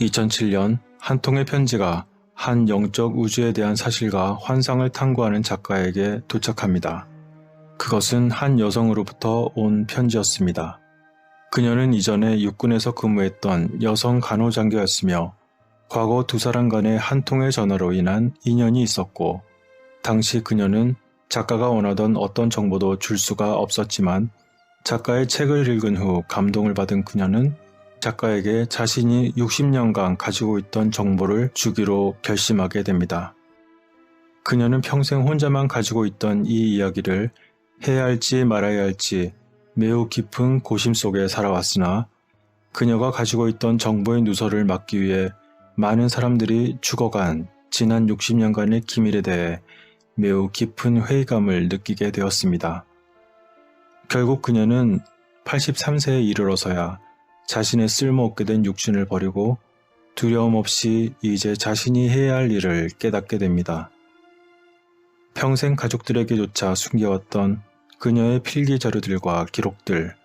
2007년 한 통의 편지가 한 영적 우주에 대한 사실과 환상을 탐구하는 작가에게 도착합니다. 그것은 한 여성으로부터 온 편지였습니다. 그녀는 이전에 육군에서 근무했던 여성 간호장교였으며 과거 두 사람 간의 한 통의 전화로 인한 인연이 있었고, 당시 그녀는 작가가 원하던 어떤 정보도 줄 수가 없었지만 작가의 책을 읽은 후 감동을 받은 그녀는 작가에게 자신이 60년간 가지고 있던 정보를 주기로 결심하게 됩니다. 그녀는 평생 혼자만 가지고 있던 이 이야기를 해야 할지 말아야 할지 매우 깊은 고심 속에 살아왔으나 그녀가 가지고 있던 정보의 누설을 막기 위해 많은 사람들이 죽어간 지난 60년간의 기밀에 대해 매우 깊은 회의감을 느끼게 되었습니다. 결국 그녀는 83세에 이르러서야 자신의 쓸모없게 된 육신을 버리고 두려움 없이 이제 자신이 해야 할 일을 깨닫게 됩니다. 평생 가족들에게조차 숨겨왔던 그녀의 필기 자료들과 기록들,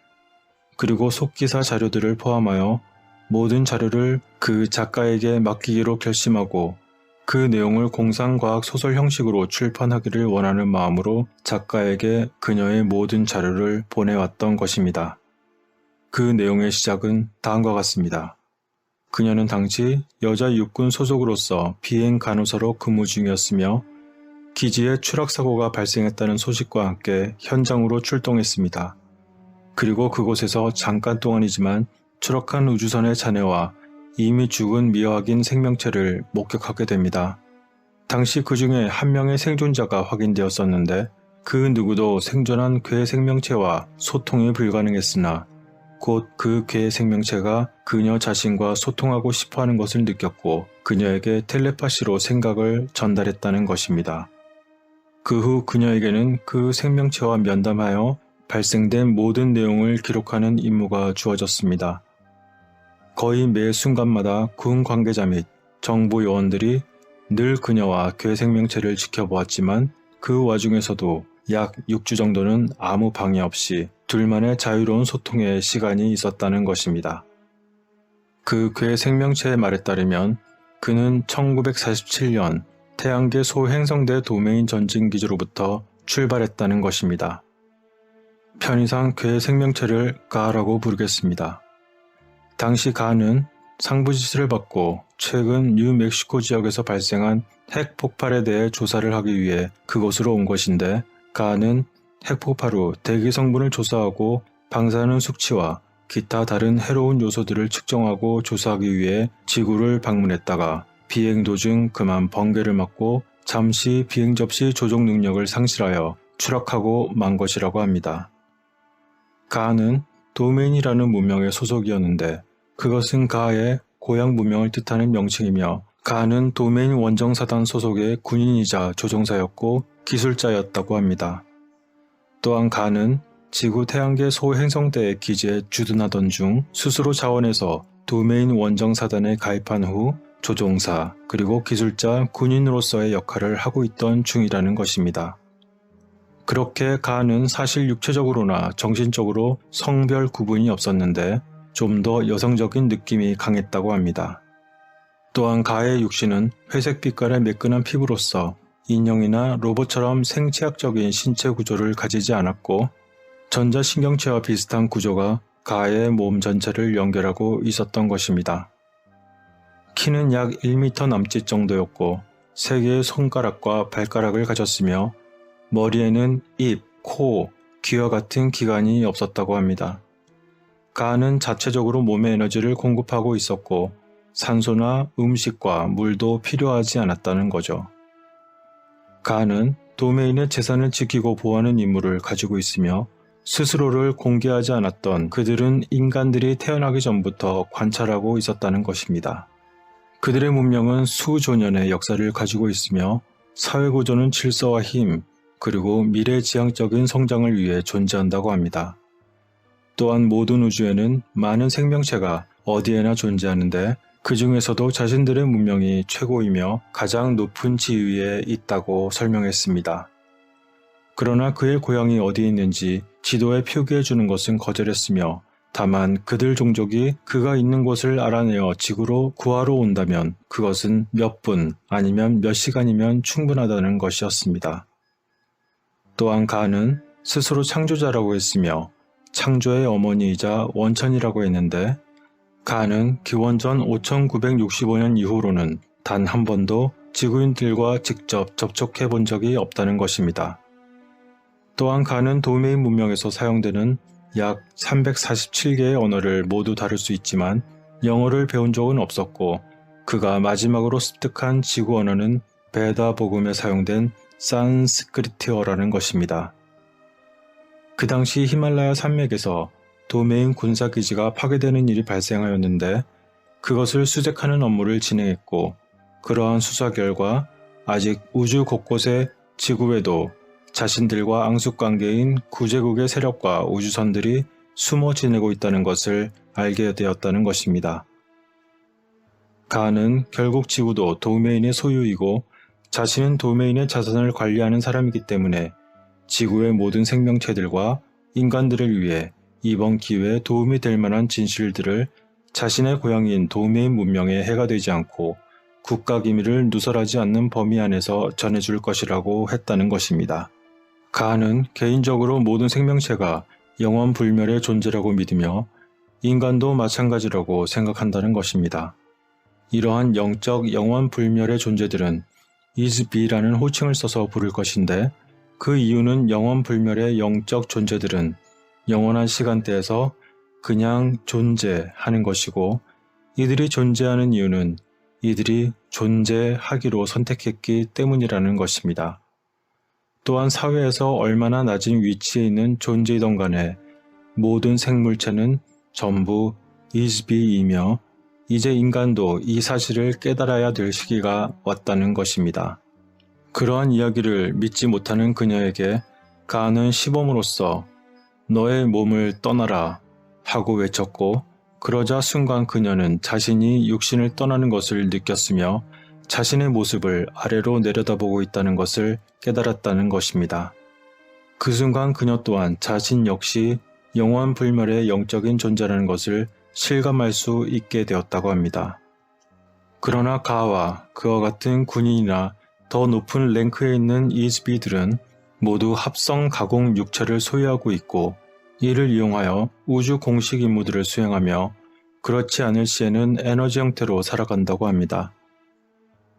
그리고 속기사 자료들을 포함하여 모든 자료를 그 작가에게 맡기기로 결심하고 그 내용을 공상과학 소설 형식으로 출판하기를 원하는 마음으로 작가에게 그녀의 모든 자료를 보내왔던 것입니다. 그 내용의 시작은 다음과 같습니다. 그녀는 당시 여자 육군 소속으로서 비행 간호사로 근무 중이었으며 기지에 추락사고가 발생했다는 소식과 함께 현장으로 출동했습니다. 그리고 그곳에서 잠깐 동안이지만 추락한 우주선의 잔해와 이미 죽은 미화학인 생명체를 목격하게 됩니다. 당시 그 중에 한 명의 생존자가 확인되었었는데 그 누구도 생존한 괴 생명체와 소통이 불가능했으나 곧 그 괴 생명체가 그녀 자신과 소통하고 싶어하는 것을 느꼈고 그녀에게 텔레파시로 생각을 전달했다는 것입니다. 그 후 그녀에게는 그 생명체와 면담하여 발생된 모든 내용을 기록하는 임무가 주어졌습니다. 거의 매 순간마다 군 관계자 및 정부 요원들이 늘 그녀와 괴 생명체를 지켜보았지만 그 와중에서도 약 6주 정도는 아무 방해 없이 둘만의 자유로운 소통의 시간이 있었다는 것입니다. 그 괴 생명체의 말에 따르면 그는 1947년 태양계 소행성대 도메인 전진기지로부터 출발했다는 것입니다. 편의상 괴 생명체를 가라고 부르겠습니다. 당시 가는 상부지시를 받고 최근 뉴멕시코 지역에서 발생한 핵 폭발에 대해 조사를 하기 위해 그곳으로 온 것인데 가는 핵폭발 후 대기 성분을 조사하고 방사능 수치와 기타 다른 해로운 요소들을 측정하고 조사하기 위해 지구를 방문했다가 비행 도중 그만 번개를 맞고 잠시 비행 접시 조종 능력을 상실하여 추락하고 만 것이라고 합니다. 가는 도메인이라는 문명의 소속이었는데 그것은 가의 고향 문명을 뜻하는 명칭이며 가는 도메인 원정사단 소속의 군인이자 조종사였고 기술자였다고 합니다. 또한 가는 지구 태양계 소행성대의 기지에 주둔하던 중 스스로 자원해서 도메인 원정사단에 가입한 후 조종사 그리고 기술자 군인으로서의 역할을 하고 있던 중이라는 것입니다. 그렇게 가는 사실 육체적으로나 정신적으로 성별 구분이 없었는데 좀 더 여성적인 느낌이 강했다고 합니다. 또한 가의 육신은 회색 빛깔의 매끈한 피부로서 인형이나 로봇처럼 생체학적인 신체 구조를 가지지 않았고 전자신경체와 비슷한 구조가 가의 몸 전체를 연결하고 있었던 것입니다. 키는 약 1m 남짓 정도였고 3개의 손가락과 발가락을 가졌으며 머리에는 입, 코, 귀와 같은 기관이 없었다고 합니다. 가는 자체적으로 몸에 에너지를 공급하고 있었고 산소나 음식과 물도 필요하지 않았다는 거죠. 가는 도메인의 재산을 지키고 보호하는 임무를 가지고 있으며 스스로를 공개하지 않았던 그들은 인간들이 태어나기 전부터 관찰하고 있었다는 것입니다. 그들의 문명은 수조년의 역사를 가지고 있으며 사회구조는 질서와 힘, 그리고 미래지향적인 성장을 위해 존재한다고 합니다. 또한 모든 우주에는 많은 생명체가 어디에나 존재하는데 그 중에서도 자신들의 문명이 최고이며 가장 높은 지위에 있다고 설명했습니다. 그러나 그의 고향이 어디 있는지 지도에 표기해 주는 것은 거절했으며 다만 그들 종족이 그가 있는 곳을 알아내어 지구로 구하러 온다면 그것은 몇 분 아니면 몇 시간이면 충분하다는 것이었습니다. 또한 가는 스스로 창조자라고 했으며 창조의 어머니이자 원천이라고 했는데 가는 기원전 5965년 이후로는 단 한 번도 지구인들과 직접 접촉해 본 적이 없다는 것입니다. 또한 가는 도메인 문명에서 사용되는 약 347개의 언어를 모두 다룰 수 있지만 영어를 배운 적은 없었고 그가 마지막으로 습득한 지구 언어는 베다 복음에 사용된 산스크리트어라는 것입니다. 그 당시 히말라야 산맥에서 도메인 군사기지가 파괴되는 일이 발생하였는데 그것을 수색하는 업무를 진행했고 그러한 수사 결과 아직 우주 곳곳에 지구 외도 자신들과 앙숙관계인 구제국의 세력과 우주선들이 숨어 지내고 있다는 것을 알게 되었다는 것입니다. 가는 결국 지구도 도메인의 소유이고 자신은 도메인의 자산을 관리하는 사람이기 때문에 지구의 모든 생명체들과 인간들을 위해 이번 기회에 도움이 될 만한 진실들을 자신의 고향인 도메인 문명에 해가 되지 않고 국가 기밀을 누설하지 않는 범위 안에서 전해줄 것이라고 했다는 것입니다. 가는 개인적으로 모든 생명체가 영원 불멸의 존재라고 믿으며 인간도 마찬가지라고 생각한다는 것입니다. 이러한 영적 영원 불멸의 존재들은 이즈비라는 호칭을 써서 부를 것인데 그 이유는 영원 불멸의 영적 존재들은 영원한 시간대에서 그냥 존재하는 것이고 이들이 존재하는 이유는 이들이 존재하기로 선택했기 때문이라는 것입니다. 또한 사회에서 얼마나 낮은 위치에 있는 존재이던 간에 모든 생물체는 전부 이즈비이며 이제 인간도 이 사실을 깨달아야 될 시기가 왔다는 것입니다. 그러한 이야기를 믿지 못하는 그녀에게 가는 시범으로써 너의 몸을 떠나라 하고 외쳤고 그러자 순간 그녀는 자신이 육신을 떠나는 것을 느꼈으며 자신의 모습을 아래로 내려다보고 있다는 것을 깨달았다는 것입니다. 그 순간 그녀 또한 자신 역시 영원 불멸의 영적인 존재라는 것을 실감할 수 있게 되었다고 합니다. 그러나 가와 그와 같은 군인이나 더 높은 랭크에 있는 이즈비들은 모두 합성 가공 육체를 소유하고 있고 이를 이용하여 우주 공식 임무들을 수행하며 그렇지 않을 시에는 에너지 형태로 살아간다고 합니다.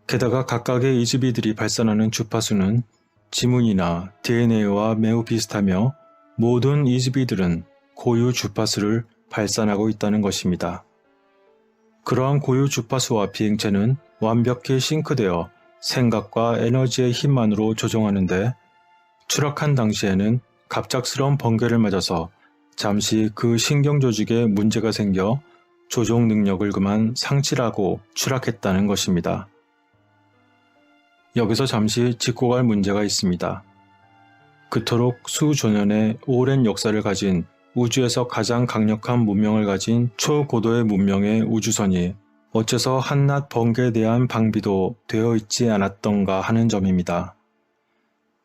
게다가 각각의 이즈비들이 발산하는 주파수는 지문이나 DNA와 매우 비슷하며 모든 이즈비들은 고유 주파수를 발산하고 있다는 것입니다. 그러한 고유 주파수와 비행체는 완벽히 싱크되어 생각과 에너지의 힘만으로 조종하는데 추락한 당시에는 갑작스러운 번개를 맞아서 잠시 그 신경 조직에 문제가 생겨 조종 능력을 그만 상실하고 추락했다는 것입니다. 여기서 잠시 짚고 갈 문제가 있습니다. 그토록 수조년의 오랜 역사를 가진 우주에서 가장 강력한 문명을 가진 초고도의 문명의 우주선이 어째서 한낱 번개에 대한 방비도 되어 있지 않았던가 하는 점입니다.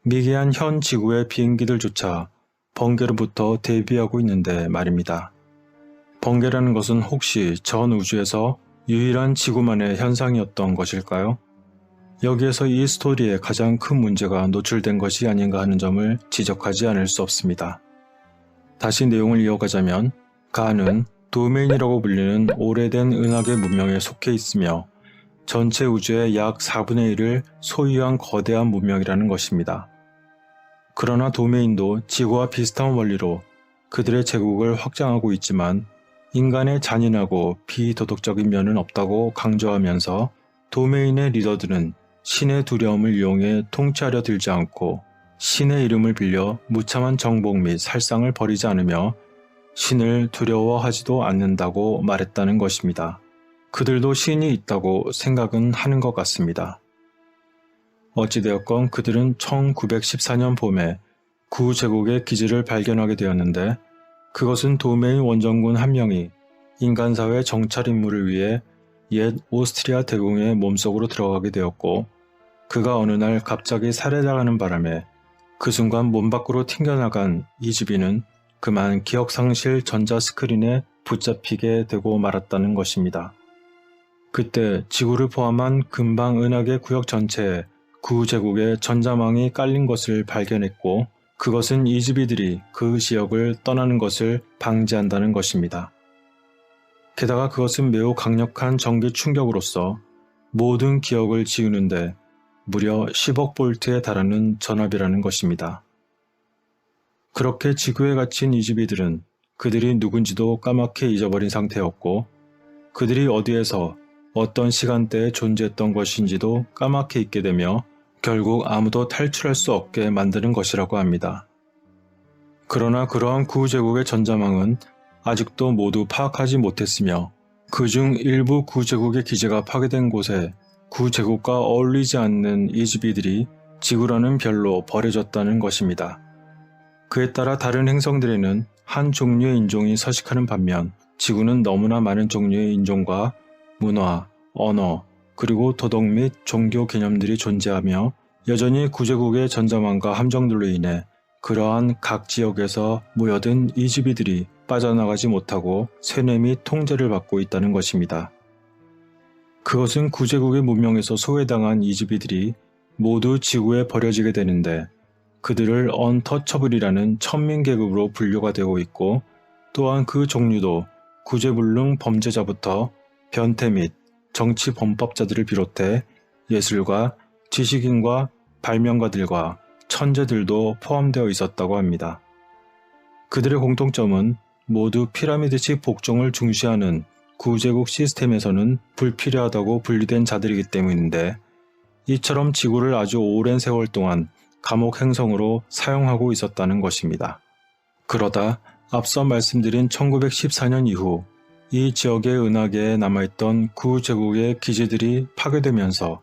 미개한 현 지구의 비행기들조차 번개로부터 대비하고 있는데 말입니다. 번개라는 것은 혹시 전 우주에서 유일한 지구만의 현상이었던 것일까요? 여기에서 이 스토리의 가장 큰 문제가 노출된 것이 아닌가 하는 점을 지적하지 않을 수 없습니다. 다시 내용을 이어가자면 가는 도메인이라고 불리는 오래된 은하계 문명에 속해 있으며 전체 우주의 약 4분의 1을 소유한 거대한 문명이라는 것입니다. 그러나 도메인도 지구와 비슷한 원리로 그들의 제국을 확장하고 있지만 인간의 잔인하고 비도덕적인 면은 없다고 강조하면서 도메인의 리더들은 신의 두려움을 이용해 통치하려 들지 않고 신의 이름을 빌려 무참한 정복 및 살상을 벌이지 않으며 신을 두려워하지도 않는다고 말했다는 것입니다. 그들도 신이 있다고 생각은 하는 것 같습니다. 어찌되었건 그들은 1914년 봄에 구제국의 기지를 발견하게 되었는데 그것은 도메인 원정군 한 명이 인간사회 정찰 임무를 위해 옛 오스트리아 대공의 몸속으로 들어가게 되었고 그가 어느 날 갑자기 살해당하는 바람에 그 순간 몸 밖으로 튕겨나간 이즈비는 그만 기억상실 전자스크린에 붙잡히게 되고 말았다는 것입니다. 그때 지구를 포함한 근방은하계 구역 전체에 구제국의 전자망이 깔린 것을 발견했고, 그것은 이집이들이 그 지역을 떠나는 것을 방지한다는 것입니다. 게다가 그것은 매우 강력한 전기 충격으로서 모든 기억을 지우는데 무려 10억 볼트에 달하는 전압이라는 것입니다. 그렇게 지구에 갇힌 이집이들은 그들이 누군지도 까맣게 잊어버린 상태였고, 그들이 어디에서 어떤 시간대에 존재했던 것인지도 까맣게 잊게 되며 결국 아무도 탈출할 수 없게 만드는 것이라고 합니다. 그러나 그러한 구제국의 전자망은 아직도 모두 파악하지 못했으며, 그중 일부 구제국의 기지가 파괴된 곳에 구제국과 어울리지 않는 이집이들이 지구라는 별로 버려졌다는 것입니다. 그에 따라 다른 행성들에는 한 종류의 인종이 서식하는 반면, 지구는 너무나 많은 종류의 인종과 문화, 언어, 그리고 도덕 및 종교 개념들이 존재하며 여전히 구제국의 전자망과 함정들로 인해 그러한 각 지역에서 모여든 이집이들이 빠져나가지 못하고 세뇌 및 통제를 받고 있다는 것입니다. 그것은 구제국의 문명에서 소외당한 이집이들이 모두 지구에 버려지게 되는데, 그들을 언터처블이라는 천민계급으로 분류가 되고 있고, 또한 그 종류도 구제불능 범죄자부터 변태 및 정치 범법자들을 비롯해 예술가, 지식인과 발명가들과 천재들도 포함되어 있었다고 합니다. 그들의 공통점은 모두 피라미드식 복종을 중시하는 구제국 시스템에서는 불필요하다고 분류된 자들이기 때문인데, 이처럼 지구를 아주 오랜 세월 동안 감옥 행성으로 사용하고 있었다는 것입니다. 그러다 앞서 말씀드린 1914년 이후 이 지역의 은하계에 남아있던 구제국의 기지들이 파괴되면서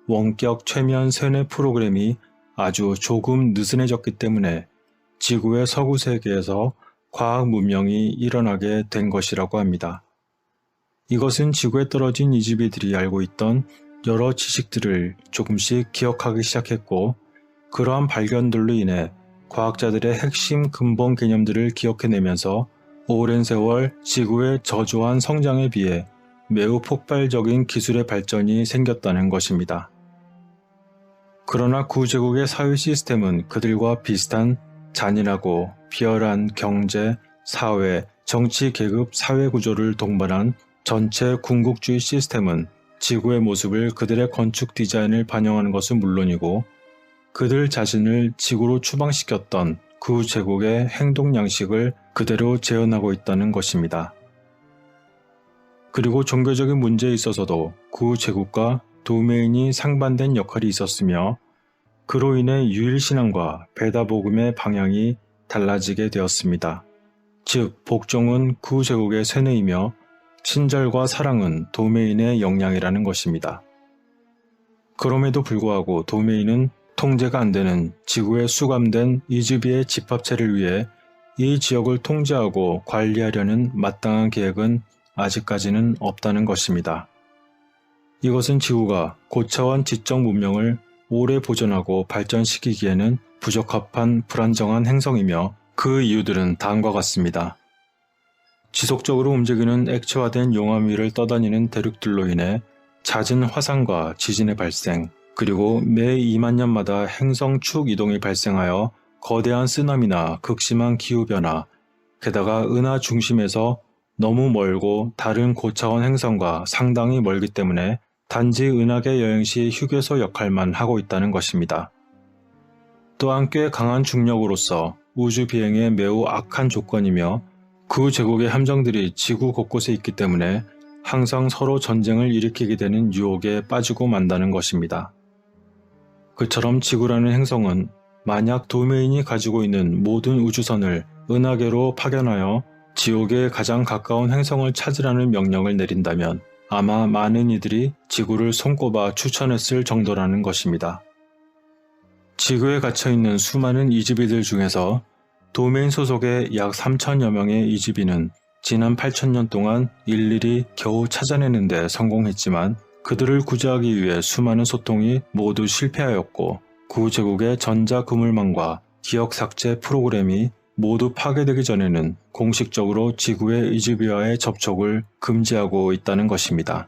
원격 최면 세뇌 프로그램이 아주 조금 느슨해졌기 때문에 지구의 서구 세계에서 과학 문명이 일어나게 된 것이라고 합니다. 이것은 지구에 떨어진 이집이들이 알고 있던 여러 지식들을 조금씩 기억하기 시작했고, 그러한 발견들로 인해 과학자들의 핵심 근본 개념들을 기억해내면서 오랜 세월 지구의 저조한 성장에 비해 매우 폭발적인 기술의 발전이 생겼다는 것입니다. 그러나 구제국의 사회 시스템은 그들과 비슷한 잔인하고 비열한 경제, 사회, 정치 계급 사회 구조를 동반한 전체 군국주의 시스템은 지구의 모습을 그들의 건축 디자인을 반영하는 것은 물론이고, 그들 자신을 지구로 추방시켰던 구제국의 행동 양식을 그대로 재현하고 있다는 것입니다. 그리고 종교적인 문제에 있어서도 구제국과 도메인이 상반된 역할이 있었으며, 그로 인해 유일신앙과 배다복음의 방향이 달라지게 되었습니다. 즉, 복종은 구제국의 세뇌이며 친절과 사랑은 도메인의 역량이라는 것입니다. 그럼에도 불구하고 도메인은 통제가 안 되는 지구에 수감된 이집이의 집합체를 위해 이 지역을 통제하고 관리하려는 마땅한 계획은 아직까지는 없다는 것입니다. 이것은 지구가 고차원 지적 문명을 오래 보존하고 발전시키기에는 부적합한 불안정한 행성이며, 그 이유들은 다음과 같습니다. 지속적으로 움직이는 액체화된 용암 위를 떠다니는 대륙들로 인해 잦은 화산과 지진의 발생, 그리고 매 2만 년마다 행성 축 이동이 발생하여 거대한 쓰나미나 극심한 기후변화, 게다가 은하 중심에서 너무 멀고 다른 고차원 행성과 상당히 멀기 때문에 단지 은하계 여행 시 휴게소 역할만 하고 있다는 것입니다. 또한 꽤 강한 중력으로서 우주 비행에 매우 악한 조건이며, 구제국의 함정들이 지구 곳곳에 있기 때문에 항상 서로 전쟁을 일으키게 되는 유혹에 빠지고 만다는 것입니다. 그처럼 지구라는 행성은 만약 도메인이 가지고 있는 모든 우주선을 은하계로 파견하여 지옥에 가장 가까운 행성을 찾으라는 명령을 내린다면 아마 많은 이들이 지구를 손꼽아 추천했을 정도라는 것입니다. 지구에 갇혀있는 수많은 이집이들 중에서 도메인 소속의 약 3천여 명의 이집이는 지난 8천년 동안 일일이 겨우 찾아내는 데 성공했지만, 그들을 구제하기 위해 수많은 소통이 모두 실패하였고, 구제국의 전자그물망과 기억 삭제 프로그램이 모두 파괴되기 전에는 공식적으로 지구의 이즈비와의 접촉을 금지하고 있다는 것입니다.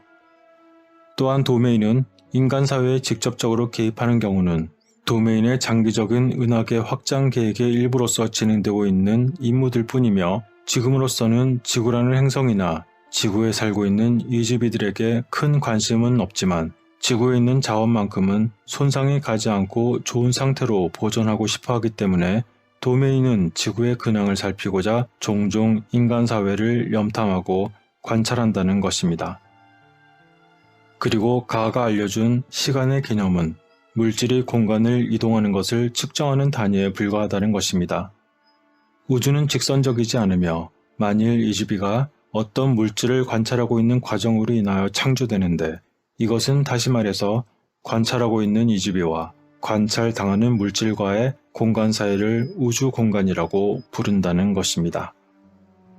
또한 도메인은 인간 사회에 직접적으로 개입하는 경우는 도메인의 장기적인 은하계 확장 계획의 일부로서 진행되고 있는 임무들 뿐이며 지금으로서는 지구라는 행성이나 지구에 살고 있는 이즈비들에게 큰 관심은 없지만 지구에 있는 자원만큼은 손상이 가지 않고 좋은 상태로 보존하고 싶어 하기 때문에 도메인은 지구의 근황을 살피고자 종종 인간 사회를 염탐하고 관찰한다는 것입니다. 그리고 가가 알려준 시간의 개념은 물질이 공간을 이동하는 것을 측정하는 단위에 불과하다는 것입니다. 우주는 직선적이지 않으며 만일 이즈비가 어떤 물질을 관찰하고 있는 과정으로 인하여 창조되는데 이것은 다시 말해서 관찰하고 있는 이즈비와 관찰당하는 물질과의 공간 사이를 우주 공간이라고 부른다는 것입니다.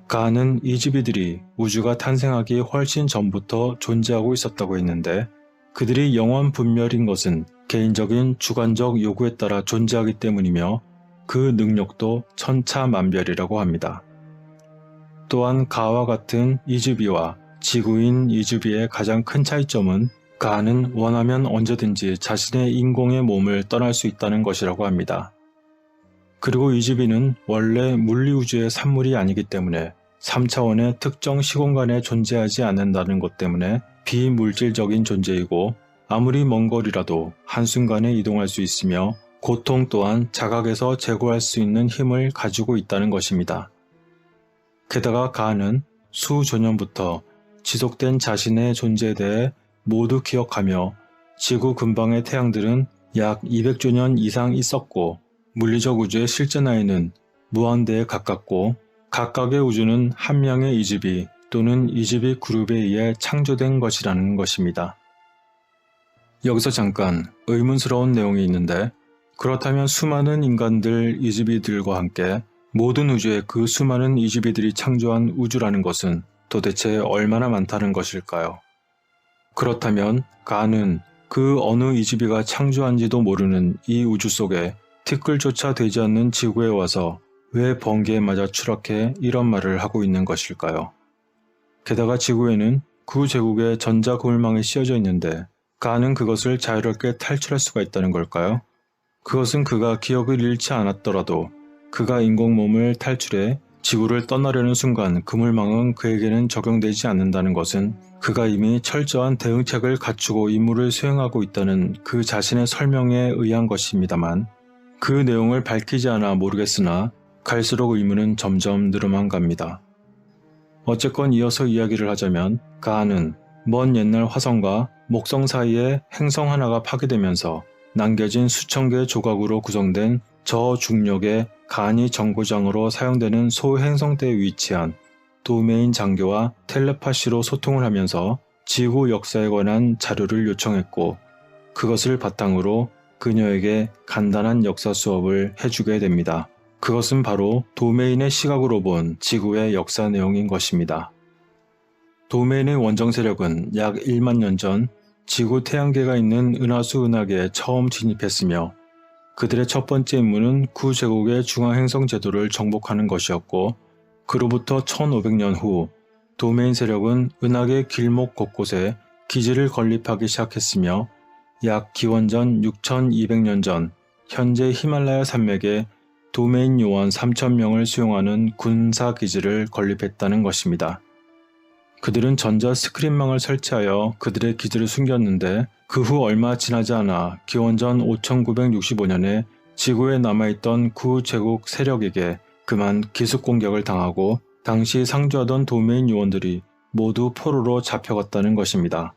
가는 이즈비들이 우주가 탄생하기 훨씬 전부터 존재하고 있었다고 했는데 그들이 영원 분멸인 것은 개인적인 주관적 요구에 따라 존재하기 때문이며 그 능력도 천차만별이라고 합니다. 또한 가와 같은 이즈비와 지구인 이즈비의 가장 큰 차이점은 가는 원하면 언제든지 자신의 인공의 몸을 떠날 수 있다는 것이라고 합니다. 그리고 이즈비는 원래 물리우주의 산물이 아니기 때문에 3차원의 특정 시공간에 존재하지 않는다는 것 때문에 비물질적인 존재이고 아무리 먼 거리라도 한순간에 이동할 수 있으며 고통 또한 자각에서 제거할 수 있는 힘을 가지고 있다는 것입니다. 게다가 가는 수조년부터 지속된 자신의 존재에 대해 모두 기억하며 지구 근방의 태양들은 약 200조 년 이상 있었고 물리적 우주의 실제 나이는 무한대에 가깝고 각각의 우주는 한 명의 이즈비 또는 이즈비 그룹에 의해 창조된 것이라는 것입니다. 여기서 잠깐 의문스러운 내용이 있는데 그렇다면 수많은 인간들 이즈비들과 함께 모든 우주에 그 수많은 이즈비들이 창조한 우주라는 것은 도대체 얼마나 많다는 것일까요? 그렇다면 가는 그 어느 이즈비가 창조한지도 모르는 이 우주 속에 티끌조차 되지 않는 지구에 와서 왜 번개에 맞아 추락해 이런 말을 하고 있는 것일까요? 게다가 지구에는 구제국의 전자그물망이 씌워져 있는데 가는 그것을 자유롭게 탈출할 수가 있다는 걸까요? 그것은 그가 기억을 잃지 않았더라도 그가 인공몸을 탈출해 지구를 떠나려는 순간 그물망은 그에게는 적용되지 않는다는 것은 그가 이미 철저한 대응책을 갖추고 임무를 수행하고 있다는 그 자신의 설명에 의한 것입니다만 그 내용을 밝히지 않아 모르겠으나 갈수록 의문은 점점 늘어만 갑니다. 어쨌건 이어서 이야기를 하자면 가는 먼 옛날 화성과 목성 사이에 행성 하나가 파괴되면서 남겨진 수천 개의 조각으로 구성된 저중력의 간이 정거장으로 사용되는 소행성대에 위치한 도메인 장교와 텔레파시로 소통을 하면서 지구 역사에 관한 자료를 요청했고 그것을 바탕으로 그녀에게 간단한 역사 수업을 해주게 됩니다. 그것은 바로 도메인의 시각으로 본 지구의 역사 내용인 것입니다. 도메인의 원정 세력은 약 1만 년 전 지구 태양계가 있는 은하수 은하계에 처음 진입했으며 그들의 첫 번째 임무는 구제국의 중앙행성 제도를 정복하는 것이었고 그로부터 1500년 후 도메인 세력은 은하계 길목 곳곳에 기지를 건립하기 시작했으며 약 기원전 6200년 전 현재 히말라야 산맥에 도메인 요원 3000명을 수용하는 군사 기지를 건립했다는 것입니다. 그들은 전자 스크린망을 설치하여 그들의 기지를 숨겼는데 그 후 얼마 지나지 않아 기원전 5965년에 지구에 남아있던 구제국 세력에게 그만 기습 공격을 당하고 당시 상주하던 도메인 요원들이 모두 포로로 잡혀갔다는 것입니다.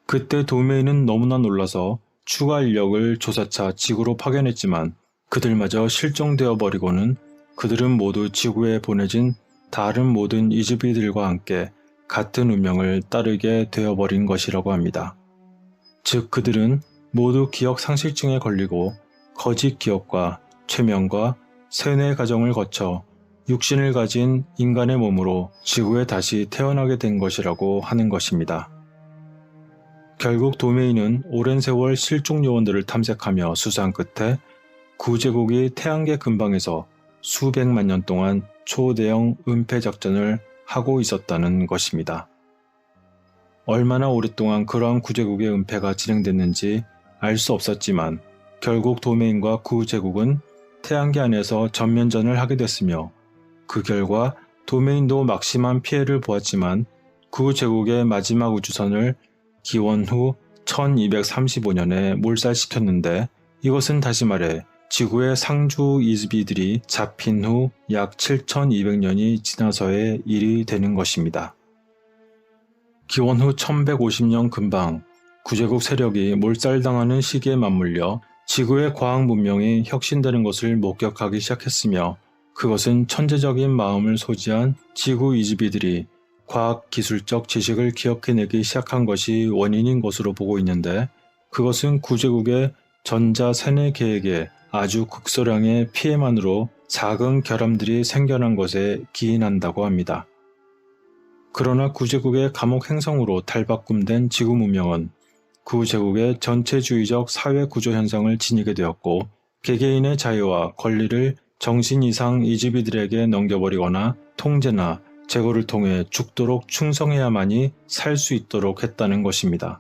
그때 도메인은 너무나 놀라서 추가 인력을 조사차 지구로 파견했지만 그들마저 실종되어 버리고는 그들은 모두 지구에 보내진 다른 모든 이즈비들과 함께 같은 운명을 따르게 되어버린 것이라고 합니다. 즉 그들은 모두 기억 상실증에 걸리고 거짓 기억과 최면과 세뇌 과정을 거쳐 육신을 가진 인간의 몸으로 지구에 다시 태어나게 된 것이라고 하는 것입니다. 결국 도메인은 오랜 세월 실종 요원들을 탐색하며 수사한 끝에 구제국이 태양계 근방에서 수백만 년 동안 초대형 은폐 작전을 하고 있었다는 것입니다. 얼마나 오랫동안 그러한 구제국의 은폐가 진행됐는지 알 수 없었지만 결국 도메인과 구제국은 태양계 안에서 전면전을 하게 됐으며 그 결과 도메인도 막심한 피해를 보았지만 구제국의 마지막 우주선을 기원 후 1235년에 몰살시켰는데 이것은 다시 말해 지구의 상주 이즈비들이 잡힌 후 약 7200년이 지나서의 일이 되는 것입니다. 기원 후 1150년 근방 구제국 세력이 몰살당하는 시기에 맞물려 지구의 과학 문명이 혁신되는 것을 목격하기 시작했으며 그것은 천재적인 마음을 소지한 지구 이즈비들이 과학 기술적 지식을 기억해내기 시작한 것이 원인인 것으로 보고 있는데 그것은 구제국의 전자 세뇌 계획에 아주 극소량의 피해만으로 작은 결함들이 생겨난 것에 기인한다고 합니다. 그러나 구제국의 감옥 행성으로 탈바꿈된 지구 문명은 구제국의 전체주의적 사회 구조 현상을 지니게 되었고 개개인의 자유와 권리를 정신 이상 이즈비들에게 넘겨버리거나 통제나 제거를 통해 죽도록 충성해야만이 살 수 있도록 했다는 것입니다.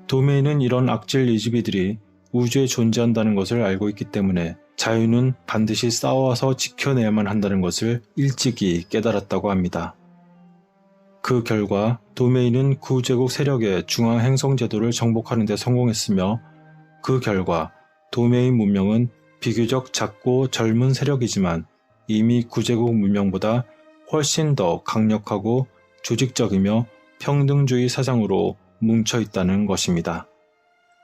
도메인은 이런 악질 이즈비들이 우주에 존재한다는 것을 알고 있기 때문에 자유는 반드시 싸워서 지켜내야만 한다는 것을 일찍이 깨달았다고 합니다. 그 결과 도메인은 구제국 세력의 중앙행성제도를 정복하는 데 성공했으며 그 결과 도메인 문명은 비교적 작고 젊은 세력이지만 이미 구제국 문명보다 훨씬 더 강력하고 조직적이며 평등주의 사상으로 뭉쳐있다는 것입니다.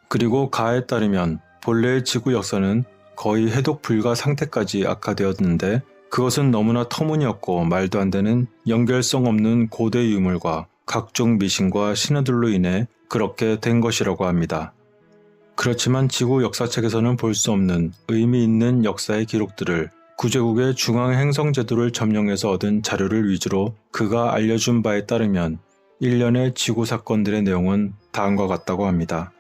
그리고 가에 따르면 본래의 지구 역사는 거의 해독 불가 상태까지 악화되었는데 그것은 너무나 터무니없고 말도 안 되는 연결성 없는 고대 유물과 각종 미신과 신화들로 인해 그렇게 된 것이라고 합니다. 그렇지만 지구 역사책에서는 볼 수 없는 의미 있는 역사의 기록들을 구제국의 중앙행성제도를 점령해서 얻은 자료를 위주로 그가 알려준 바에 따르면 일련의 지구 사건들의 내용은 다음과 같다고 합니다.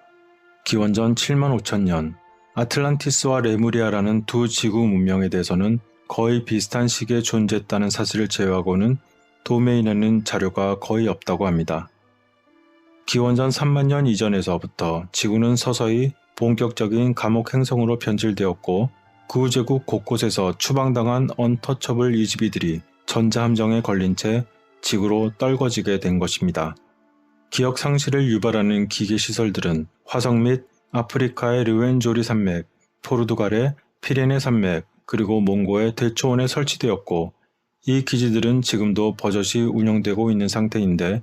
기원전 7만 5천년 아틀란티스와 레무리아라는 두 지구 문명에 대해서는 거의 비슷한 시기에 존재했다는 사실을 제외하고는 도메인에는 자료가 거의 없다고 합니다. 기원전 3만 년 이전에서부터 지구는 서서히 본격적인 감옥 행성으로 변질되었고 구제국 곳곳에서 추방당한 언터처블 이즈비들이 전자함정에 걸린 채 지구로 떨궈지게 된 것입니다. 기억 상실을 유발하는 기계시설들은 화성 및 아프리카의 르웬조리 산맥, 포르투갈의 피레네 산맥, 그리고 몽고의 대초원에 설치되었고 이 기지들은 지금도 버젓이 운영되고 있는 상태인데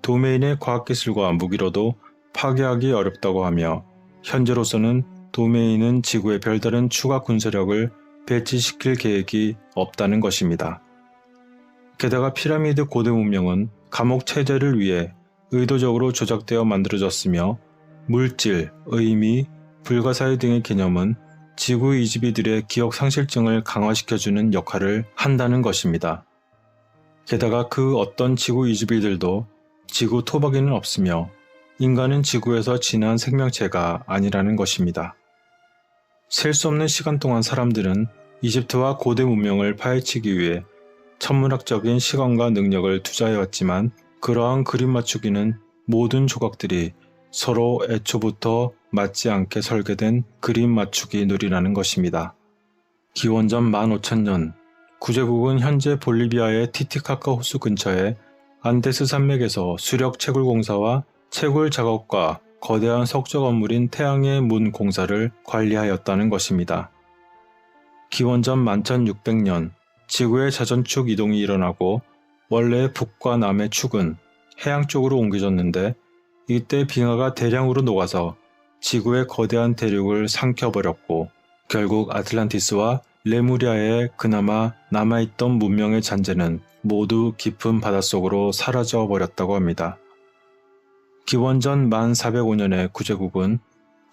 도메인의 과학기술과 무기로도 파괴하기 어렵다고 하며 현재로서는 도메인은 지구에 별다른 추가 군사력을 배치시킬 계획이 없다는 것입니다. 게다가 피라미드 고대 문명은 감옥 체제를 위해 의도적으로 조작되어 만들어졌으며 물질, 의미, 불가사의 등의 개념은 지구 이즈비들의 기억 상실증을 강화시켜주는 역할을 한다는 것입니다. 게다가 그 어떤 지구 이즈비들도 지구 토박이는 없으며 인간은 지구에서 진화한 생명체가 아니라는 것입니다. 셀 수 없는 시간 동안 사람들은 이집트와 고대 문명을 파헤치기 위해 천문학적인 시간과 능력을 투자해왔지만 그러한 그림 맞추기는 모든 조각들이 서로 애초부터 맞지 않게 설계된 그림 맞추기 놀이라는 것입니다. 기원전 15,000년 구제국은 현재 볼리비아의 티티카카 호수 근처에 안데스 산맥에서 수력 채굴 공사와 채굴 작업과 거대한 석조 건물인 태양의 문 공사를 관리하였다는 것입니다. 기원전 11,600년 지구의 자전축 이동이 일어나고 원래 북과 남의 축은 해양 쪽으로 옮겨졌는데 이때 빙하가 대량으로 녹아서 지구의 거대한 대륙을 삼켜버렸고 결국 아틀란티스와 레무리아에 그나마 남아있던 문명의 잔재는 모두 깊은 바닷속으로 사라져버렸다고 합니다. 기원전 1405년에 구제국은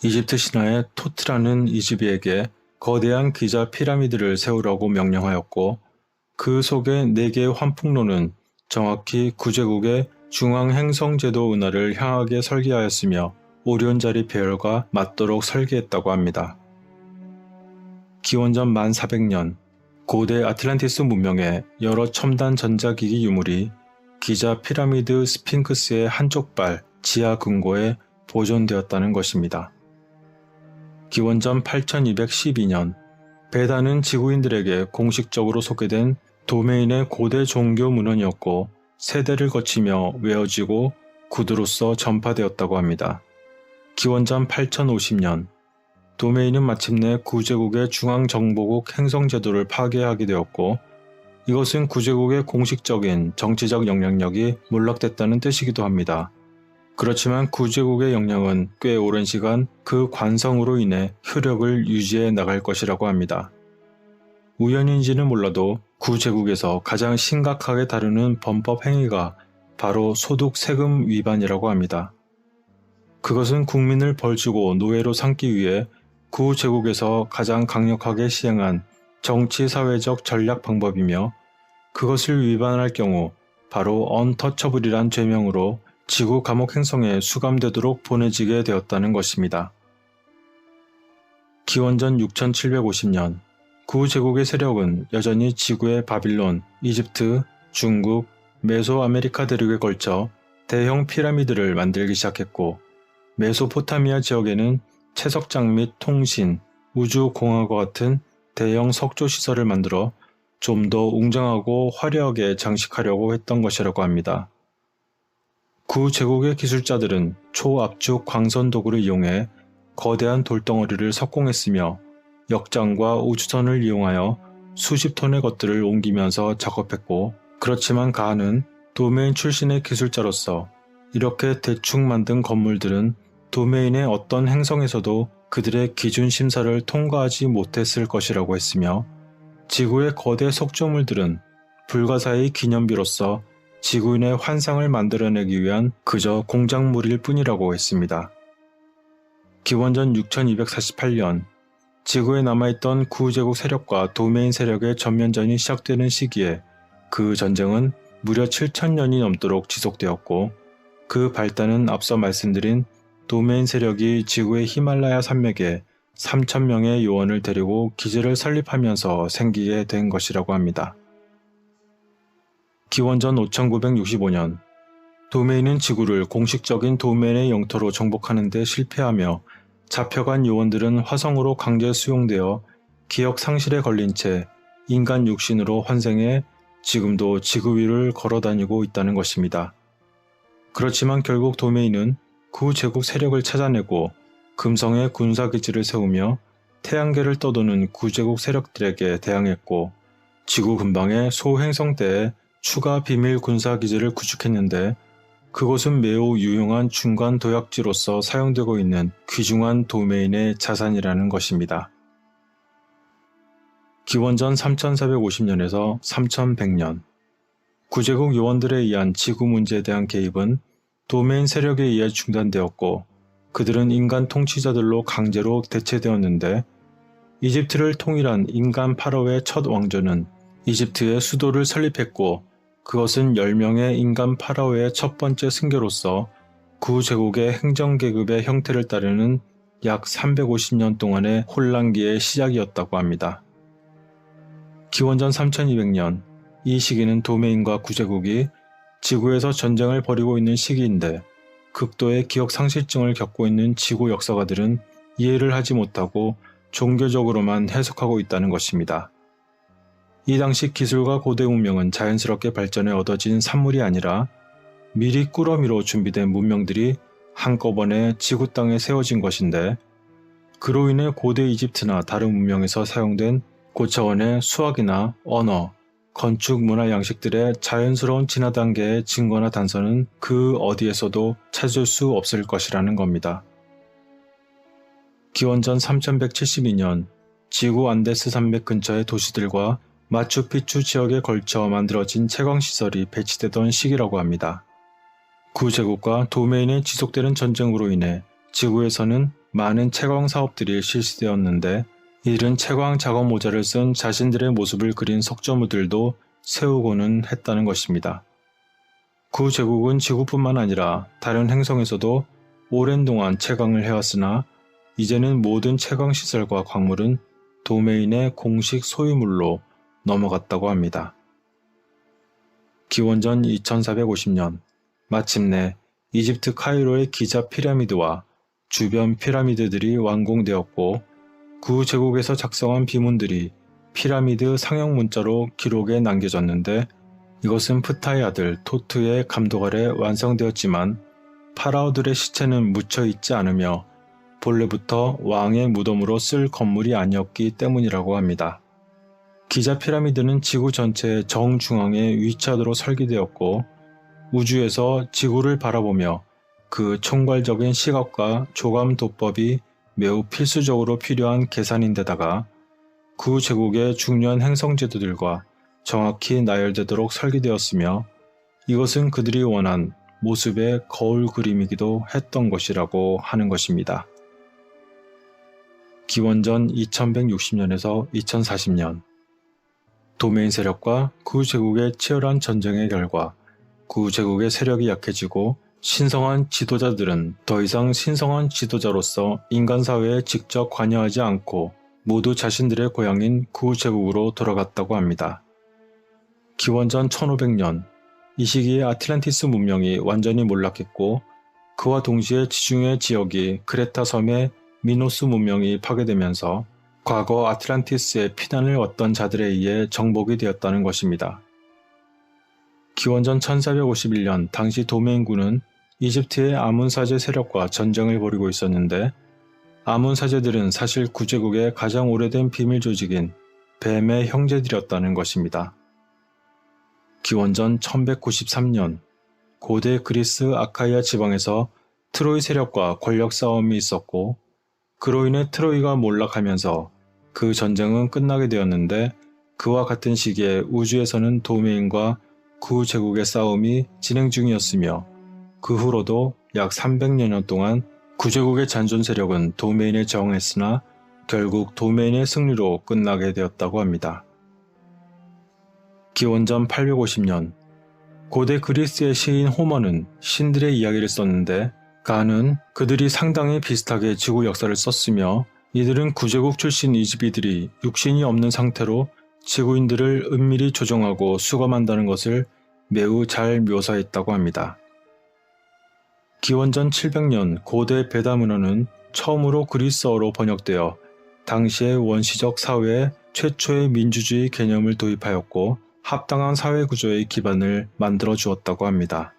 이집트 신화의 토트라는 이즈비에게 거대한 기자 피라미드를 세우라고 명령하였고 그 속의 4개의 환풍로는 정확히 구제국의 중앙행성제도 은하를 향하게 설계하였으며 오리온자리 배열과 맞도록 설계했다고 합니다. 기원전 1400년 고대 아틀란티스 문명의 여러 첨단 전자기기 유물이 기자 피라미드 스핑크스의 한쪽 발 지하 금고에 보존되었다는 것입니다. 기원전 8212년 베다는 지구인들에게 공식적으로 소개된 도메인의 고대 종교 문헌이었고 세대를 거치며 외워지고 구두로서 전파되었다고 합니다. 기원전 8050년 도메인은 마침내 구제국의 중앙정보국 행성제도를 파괴하게 되었고 이것은 구제국의 공식적인 정치적 영향력이 몰락됐다는 뜻이기도 합니다. 그렇지만 구제국의 영향은 꽤 오랜 시간 그 관성으로 인해 효력을 유지해 나갈 것이라고 합니다. 우연인지는 몰라도 구제국에서 가장 심각하게 다루는 범법 행위가 바로 소득 세금 위반이라고 합니다. 그것은 국민을 벌주고 노예로 삼기 위해 구제국에서 가장 강력하게 시행한 정치-사회적 전략 방법이며 그것을 위반할 경우 바로 언터처블이란 죄명으로 지구 감옥 행성에 수감되도록 보내지게 되었다는 것입니다. 기원전 6750년 구제국의 세력은 여전히 지구의 바빌론, 이집트, 중국, 메소아메리카 대륙에 걸쳐 대형 피라미드를 만들기 시작했고 메소포타미아 지역에는 채석장 및 통신, 우주공학과 같은 대형 석조시설을 만들어 좀 더 웅장하고 화려하게 장식하려고 했던 것이라고 합니다. 구제국의 기술자들은 초압축 광선 도구를 이용해 거대한 돌덩어리를 석공했으며 역장과 우주선을 이용하여 수십 톤의 것들을 옮기면서 작업했고 그렇지만 가한은 도메인 출신의 기술자로서 이렇게 대충 만든 건물들은 도메인의 어떤 행성에서도 그들의 기준 심사를 통과하지 못했을 것이라고 했으며 지구의 거대 석조물들은 불가사의 기념비로서 지구인의 환상을 만들어내기 위한 그저 공작물일 뿐이라고 했습니다. 기원전 6248년 지구에 남아있던 구제국 세력과 도메인 세력의 전면전이 시작되는 시기에 그 전쟁은 무려 7000년이 넘도록 지속되었고 그 발단은 앞서 말씀드린 도메인 세력이 지구의 히말라야 산맥에 3000명의 요원을 데리고 기지를 설립하면서 생기게 된 것이라고 합니다. 기원전 5965년 도메인은 지구를 공식적인 도메인의 영토로 정복하는 데 실패하며 잡혀간 요원들은 화성으로 강제 수용되어 기억 상실에 걸린 채 인간 육신으로 환생해 지금도 지구 위를 걸어다니고 있다는 것입니다. 그렇지만 결국 도메인은 구제국 세력을 찾아내고 금성에 군사기지를 세우며 태양계를 떠도는 구제국 세력들에게 대항했고 지구 근방의 소행성대에 추가 비밀 군사기지를 구축했는데 그곳은 매우 유용한 중간 도약지로서 사용되고 있는 귀중한 도메인의 자산이라는 것입니다. 기원전 3450년에서 3100년 구제국 요원들에 의한 지구 문제에 대한 개입은 도메인 세력에 의해 중단되었고 그들은 인간 통치자들로 강제로 대체되었는데 이집트를 통일한 인간 파라오의 첫 왕조는 이집트에 수도를 설립했고 그것은 10명의 인간 파라오의 첫 번째 승계로서 구제국의 행정계급의 형태를 따르는 약 350년 동안의 혼란기의 시작이었다고 합니다. 기원전 3200년 이 시기는 도메인과 구제국이 지구에서 전쟁을 벌이고 있는 시기인데 극도의 기억 상실증을 겪고 있는 지구 역사가들은 이해를 하지 못하고 종교적으로만 해석하고 있다는 것입니다. 이 당시 기술과 고대 문명은 자연스럽게 발전해 얻어진 산물이 아니라 미리 꾸러미로 준비된 문명들이 한꺼번에 지구 땅에 세워진 것인데 그로 인해 고대 이집트나 다른 문명에서 사용된 고차원의 수학이나 언어, 건축 문화 양식들의 자연스러운 진화 단계의 증거나 단서는 그 어디에서도 찾을 수 없을 것이라는 겁니다. 기원전 3172년 지구 안데스 산맥 근처의 도시들과 마추픽추 지역에 걸쳐 만들어진 채광시설이 배치되던 시기라고 합니다. 구제국과 도메인의 지속되는 전쟁으로 인해 지구에서는 많은 채광 사업들이 실시되었는데 이들은 채광 작업 모자를 쓴 자신들의 모습을 그린 석조물들도 세우고는 했다는 것입니다. 구제국은 지구뿐만 아니라 다른 행성에서도 오랜 동안 채광을 해왔으나 이제는 모든 채광시설과 광물은 도메인의 공식 소유물로 넘어갔다고 합니다. 기원전 2450년, 마침내 이집트 카이로의 기자 피라미드와 주변 피라미드들이 완공되었고 구 제국에서 작성한 비문들이 피라미드 상형 문자로 기록에 남겨졌는데 이것은 프타의 아들 토트의 감독 아래 완성되었지만 파라오들의 시체는 묻혀 있지 않으며 본래부터 왕의 무덤으로 쓸 건물이 아니었기 때문이라고 합니다. 기자 피라미드는 지구 전체의 정중앙에 위치하도록 설계되었고 우주에서 지구를 바라보며 그 총괄적인 시각과 조감 도법이 매우 필수적으로 필요한 계산인데다가 구 제국의 중요한 행성 지도들과 정확히 나열되도록 설계되었으며 이것은 그들이 원한 모습의 거울 그림이기도 했던 것이라고 하는 것입니다. 기원전 2160년에서 2040년 도메인 세력과 구 제국의 치열한 전쟁의 결과 구 제국의 세력이 약해지고 신성한 지도자들은 더 이상 신성한 지도자로서 인간 사회에 직접 관여하지 않고 모두 자신들의 고향인 구 제국으로 돌아갔다고 합니다. 기원전 1500년, 이 시기에 아틀란티스 문명이 완전히 몰락했고 그와 동시에 지중해 지역이 크레타 섬의 미노스 문명이 파괴되면서 과거 아틀란티스의 피난을 얻던 자들에 의해 정복이 되었다는 것입니다. 기원전 1451년 당시 도메인군은 이집트의 아문사제 세력과 전쟁을 벌이고 있었는데 아문사제들은 사실 구제국의 가장 오래된 비밀 조직인 뱀의 형제들이었다는 것입니다. 기원전 1193년 고대 그리스 아카이아 지방에서 트로이 세력과 권력 싸움이 있었고 그로 인해 트로이가 몰락하면서 그 전쟁은 끝나게 되었는데 그와 같은 시기에 우주에서는 도메인과 구 제국의 싸움이 진행 중이었으며 그 후로도 약 300여 년 동안 구제국의 잔존 세력은 도메인에 저항했으나 결국 도메인의 승리로 끝나게 되었다고 합니다. 기원전 850년 고대 그리스의 시인 호머는 신들의 이야기를 썼는데 가는 그들이 상당히 비슷하게 지구 역사를 썼으며 이들은 구제국 출신 이집이들이 육신이 없는 상태로 지구인들을 은밀히 조종하고 수감한다는 것을 매우 잘 묘사했다고 합니다. 기원전 700년 고대 베다 문헌은 처음으로 그리스어로 번역되어 당시의 원시적 사회에 최초의 민주주의 개념을 도입하였고 합당한 사회 구조의 기반을 만들어 주었다고 합니다.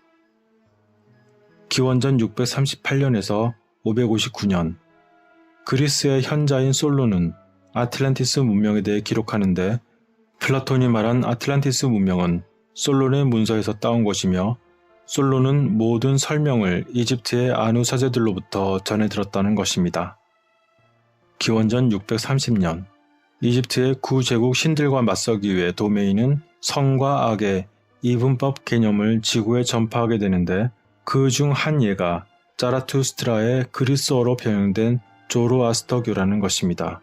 기원전 638년에서 559년 그리스의 현자인 솔론은 아틀란티스 문명에 대해 기록하는데 플라톤이 말한 아틀란티스 문명은 솔론의 문서에서 따온 것이며 솔론은 모든 설명을 이집트의 아누 사제들로부터 전해 들었다는 것입니다. 기원전 630년 이집트의 구제국 신들과 맞서기 위해 도메인은 선과 악의 이분법 개념을 지구에 전파하게 되는데 그 중 한 예가 자라투스트라의 그리스어로 변형된 조로아스터교라는 것입니다.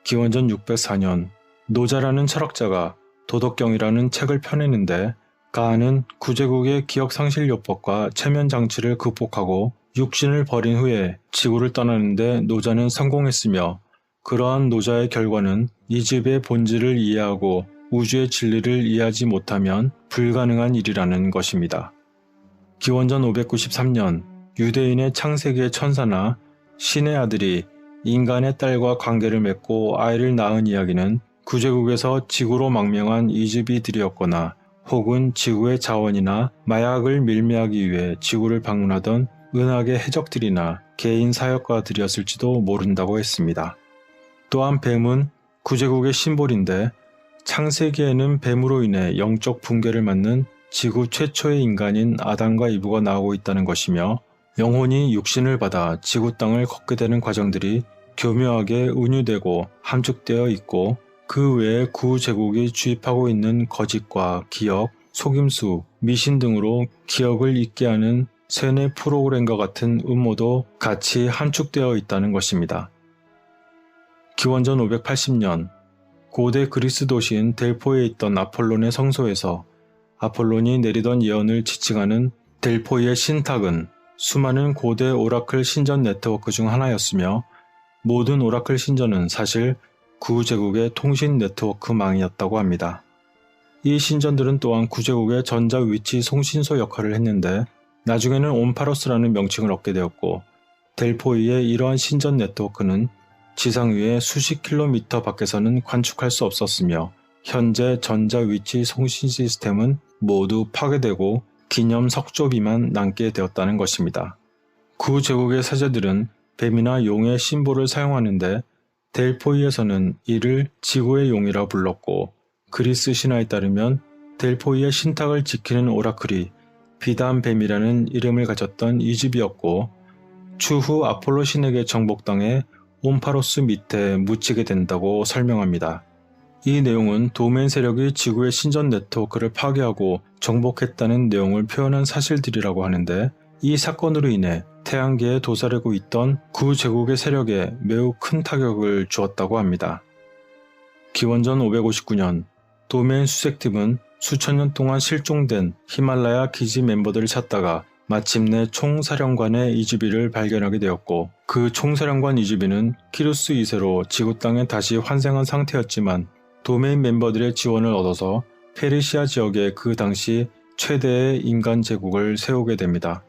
기원전 604년 노자라는 철학자가 도덕경이라는 책을 펴내는데 가한은 구제국의 기억상실요법과 체면장치를 극복하고 육신을 버린 후에 지구를 떠나는데 노자는 성공했으며 그러한 노자의 결과는 이집의 본질을 이해하고 우주의 진리를 이해하지 못하면 불가능한 일이라는 것입니다. 기원전 593년 유대인의 창세기의 천사나 신의 아들이 인간의 딸과 관계를 맺고 아이를 낳은 이야기는 구제국에서 지구로 망명한 이집이들이었거나 혹은 지구의 자원이나 마약을 밀매하기 위해 지구를 방문하던 은하계 해적들이나 개인 사역가들이었을지도 모른다고 했습니다. 또한 뱀은 구제국의 심볼인데 창세기에는 뱀으로 인해 영적 붕괴를 맞는 지구 최초의 인간인 아담과 이브가 나오고 있다는 것이며 영혼이 육신을 받아 지구 땅을 걷게 되는 과정들이 교묘하게 은유되고 함축되어 있고 그 외에 구제국이 주입하고 있는 거짓과 기억, 속임수, 미신 등으로 기억을 잊게 하는 세뇌 프로그램과 같은 음모도 같이 함축되어 있다는 것입니다. 기원전 580년 고대 그리스 도시인 델포에 있던 아폴론의 성소에서 아폴론이 내리던 예언을 지칭하는 델포이의 신탁은 수많은 고대 오라클 신전 네트워크 중 하나였으며 모든 오라클 신전은 사실 구제국의 통신 네트워크망이었다고 합니다. 이 신전들은 또한 구제국의 전자 위치 송신소 역할을 했는데 나중에는 온파로스라는 명칭을 얻게 되었고 델포이의 이러한 신전 네트워크는 지상 위에 수십 킬로미터 밖에서는 관측할 수 없었으며 현재 전자 위치 송신 시스템은 모두 파괴되고 기념 석조비만 남게 되었다는 것입니다. 구제국의 사제들은 뱀이나 용의 심볼을 사용하는데 델포이에서는 이를 지구의 용이라 불렀고 그리스 신화에 따르면 델포이의 신탁을 지키는 오라클이 비단 뱀이라는 이름을 가졌던 이집이었고 추후 아폴로 신에게 정복당해 온파로스 밑에 묻히게 된다고 설명합니다. 이 내용은 도메인 세력이 지구의 신전 네트워크를 파괴하고 정복했다는 내용을 표현한 사실들이라고 하는데 이 사건으로 인해 태양계에 도사리고 있던 구제국의 세력에 매우 큰 타격을 주었다고 합니다. 기원전 559년 도메인 수색팀은 수천 년 동안 실종된 히말라야 기지 멤버들을 찾다가 마침내 총사령관의 이즈비를 발견하게 되었고 그 총사령관 이즈비는 키루스 2세로 지구 땅에 다시 환생한 상태였지만 도메인 멤버들의 지원을 얻어서 페르시아 지역에 그 당시 최대의 인간 제국을 세우게 됩니다.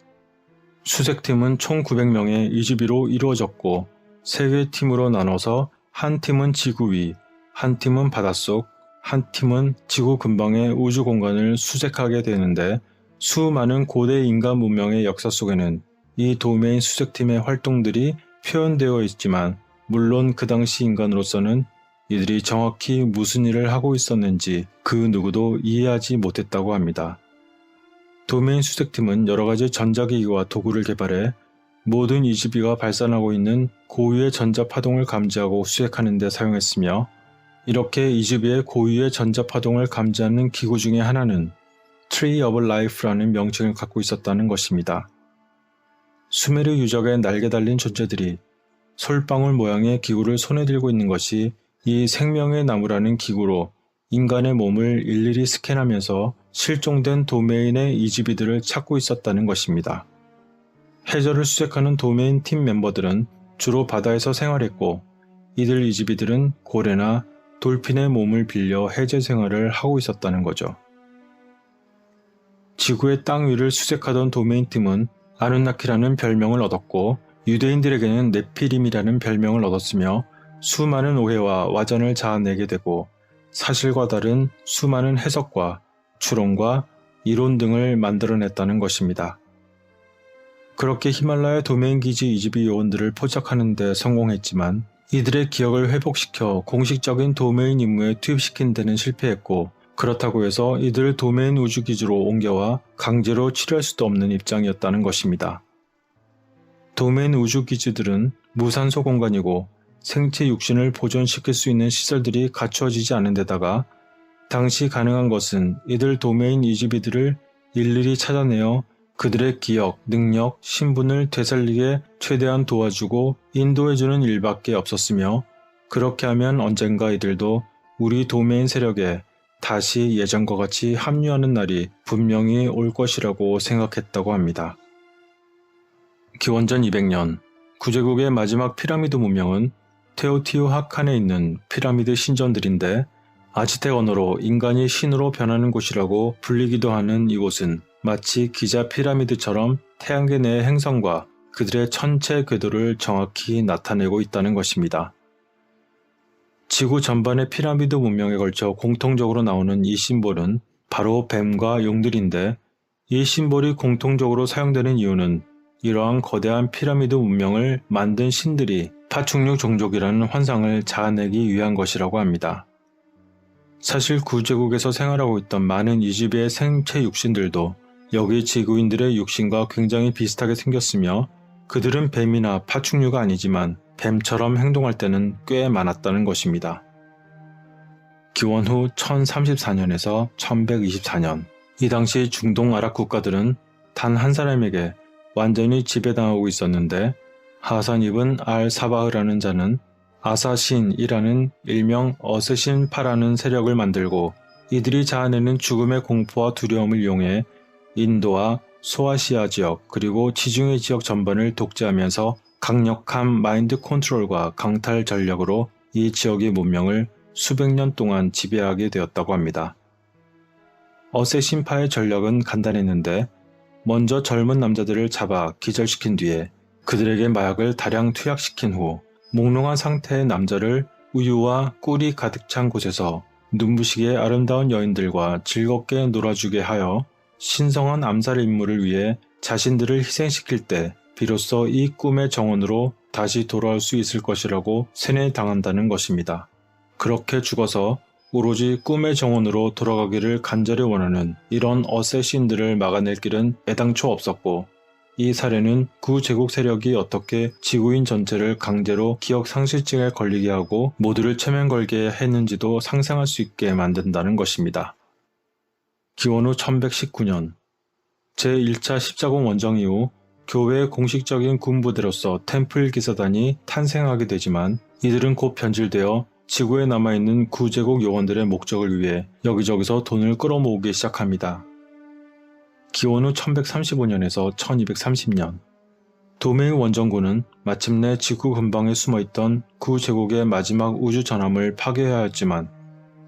수색팀은 총 900명의 이즈비로 이루어졌고 3개 팀으로 나눠서 한 팀은 지구 위, 한 팀은 바닷속, 한 팀은 지구 근방의 우주 공간을 수색하게 되는데 수많은 고대 인간 문명의 역사 속에는 이 도메인 수색팀의 활동들이 표현되어 있지만 물론 그 당시 인간으로서는 이들이 정확히 무슨 일을 하고 있었는지 그 누구도 이해하지 못했다고 합니다. 도메인 수색팀은 여러가지 전자기기와 도구를 개발해 모든 이즈비가 발산하고 있는 고유의 전자파동을 감지하고 수색하는 데 사용했으며 이렇게 이즈비의 고유의 전자파동을 감지하는 기구 중에 하나는 Tree of Life라는 명칭을 갖고 있었다는 것입니다. 수메르 유적에 날개 달린 존재들이 솔방울 모양의 기구를 손에 들고 있는 것이 이 생명의 나무라는 기구로 인간의 몸을 일일이 스캔하면서 실종된 도메인의 이즈비들을 찾고 있었다는 것입니다. 해저를 수색하는 도메인 팀 멤버들은 주로 바다에서 생활했고 이들 이즈비들은 고래나 돌핀의 몸을 빌려 해제 생활을 하고 있었다는 거죠. 지구의 땅 위를 수색하던 도메인 팀은 아누나키라는 별명을 얻었고 유대인들에게는 네피림이라는 별명을 얻었으며 수많은 오해와 와전을 자아내게 되고 사실과 다른 수많은 해석과 추론과 이론 등을 만들어냈다는 것입니다. 그렇게 히말라야 도메인 기지 이즈비 요원들을 포착하는 데 성공했지만 이들의 기억을 회복시켜 공식적인 도메인 임무에 투입시킨 데는 실패했고 그렇다고 해서 이들을 도메인 우주기지로 옮겨와 강제로 치료할 수도 없는 입장이었다는 것입니다. 도메인 우주기지들은 무산소 공간이고 생체 육신을 보존시킬 수 있는 시설들이 갖추어지지 않은 데다가 당시 가능한 것은 이들 도메인 이즈비들을 일일이 찾아내어 그들의 기억, 능력, 신분을 되살리게 최대한 도와주고 인도해주는 일밖에 없었으며 그렇게 하면 언젠가 이들도 우리 도메인 세력에 다시 예전과 같이 합류하는 날이 분명히 올 것이라고 생각했다고 합니다. 기원전 200년 구제국의 마지막 피라미드 문명은 테오티우하칸에 있는 피라미드 신전들인데 아즈텍 언어로 인간이 신으로 변하는 곳이라고 불리기도 하는 이곳은 마치 기자 피라미드처럼 태양계 내의 행성과 그들의 천체 궤도를 정확히 나타내고 있다는 것입니다. 지구 전반의 피라미드 문명에 걸쳐 공통적으로 나오는 이 심볼은 바로 뱀과 용들인데 이 심볼이 공통적으로 사용되는 이유는 이러한 거대한 피라미드 문명을 만든 신들이 파충류 종족이라는 환상을 자아내기 위한 것이라고 합니다. 사실 구제국에서 생활하고 있던 많은 이즈비의 생체 육신들도 여기 지구인들의 육신과 굉장히 비슷하게 생겼으며 그들은 뱀이나 파충류가 아니지만 뱀처럼 행동할 때는 꽤 많았다는 것입니다. 기원 후 1034년에서 1124년 이 당시 중동 아랍 국가들은 단 한 사람에게 완전히 지배당하고 있었는데 하산 이븐 알 사바흐라는 자는 아사신이라는 일명 어스신파라는 세력을 만들고 이들이 자아내는 죽음의 공포와 두려움을 이용해 인도와 소아시아 지역 그리고 지중해 지역 전반을 독재하면서 강력한 마인드 컨트롤과 강탈 전략으로 이 지역의 문명을 수백 년 동안 지배하게 되었다고 합니다. 어쌔신파의 전략은 간단했는데 먼저 젊은 남자들을 잡아 기절시킨 뒤에 그들에게 마약을 다량 투약시킨 후 몽롱한 상태의 남자를 우유와 꿀이 가득 찬 곳에서 눈부시게 아름다운 여인들과 즐겁게 놀아주게 하여 신성한 암살 임무를 위해 자신들을 희생시킬 때 비로소 이 꿈의 정원으로 다시 돌아올 수 있을 것이라고 세뇌당한다는 것입니다. 그렇게 죽어서 오로지 꿈의 정원으로 돌아가기를 간절히 원하는 이런 어쌔신들을 막아낼 길은 애당초 없었고, 이 사례는 구제국 세력이 어떻게 지구인 전체를 강제로 기억 상실증에 걸리게 하고 모두를 체면걸게 했는지도 상상할 수 있게 만든다는 것입니다. 기원 후 1119년 제1차 십자군 원정 이후 교회의 공식적인 군부대로서 템플 기사단이 탄생하게 되지만 이들은 곧 변질되어 지구에 남아있는 구제국 요원들의 목적을 위해 여기저기서 돈을 끌어모으기 시작합니다. 기원 후 1135년에서 1230년 도메이 원정군은 마침내 지구 근방에 숨어있던 구제국의 마지막 우주 전함을 파괴해야 했지만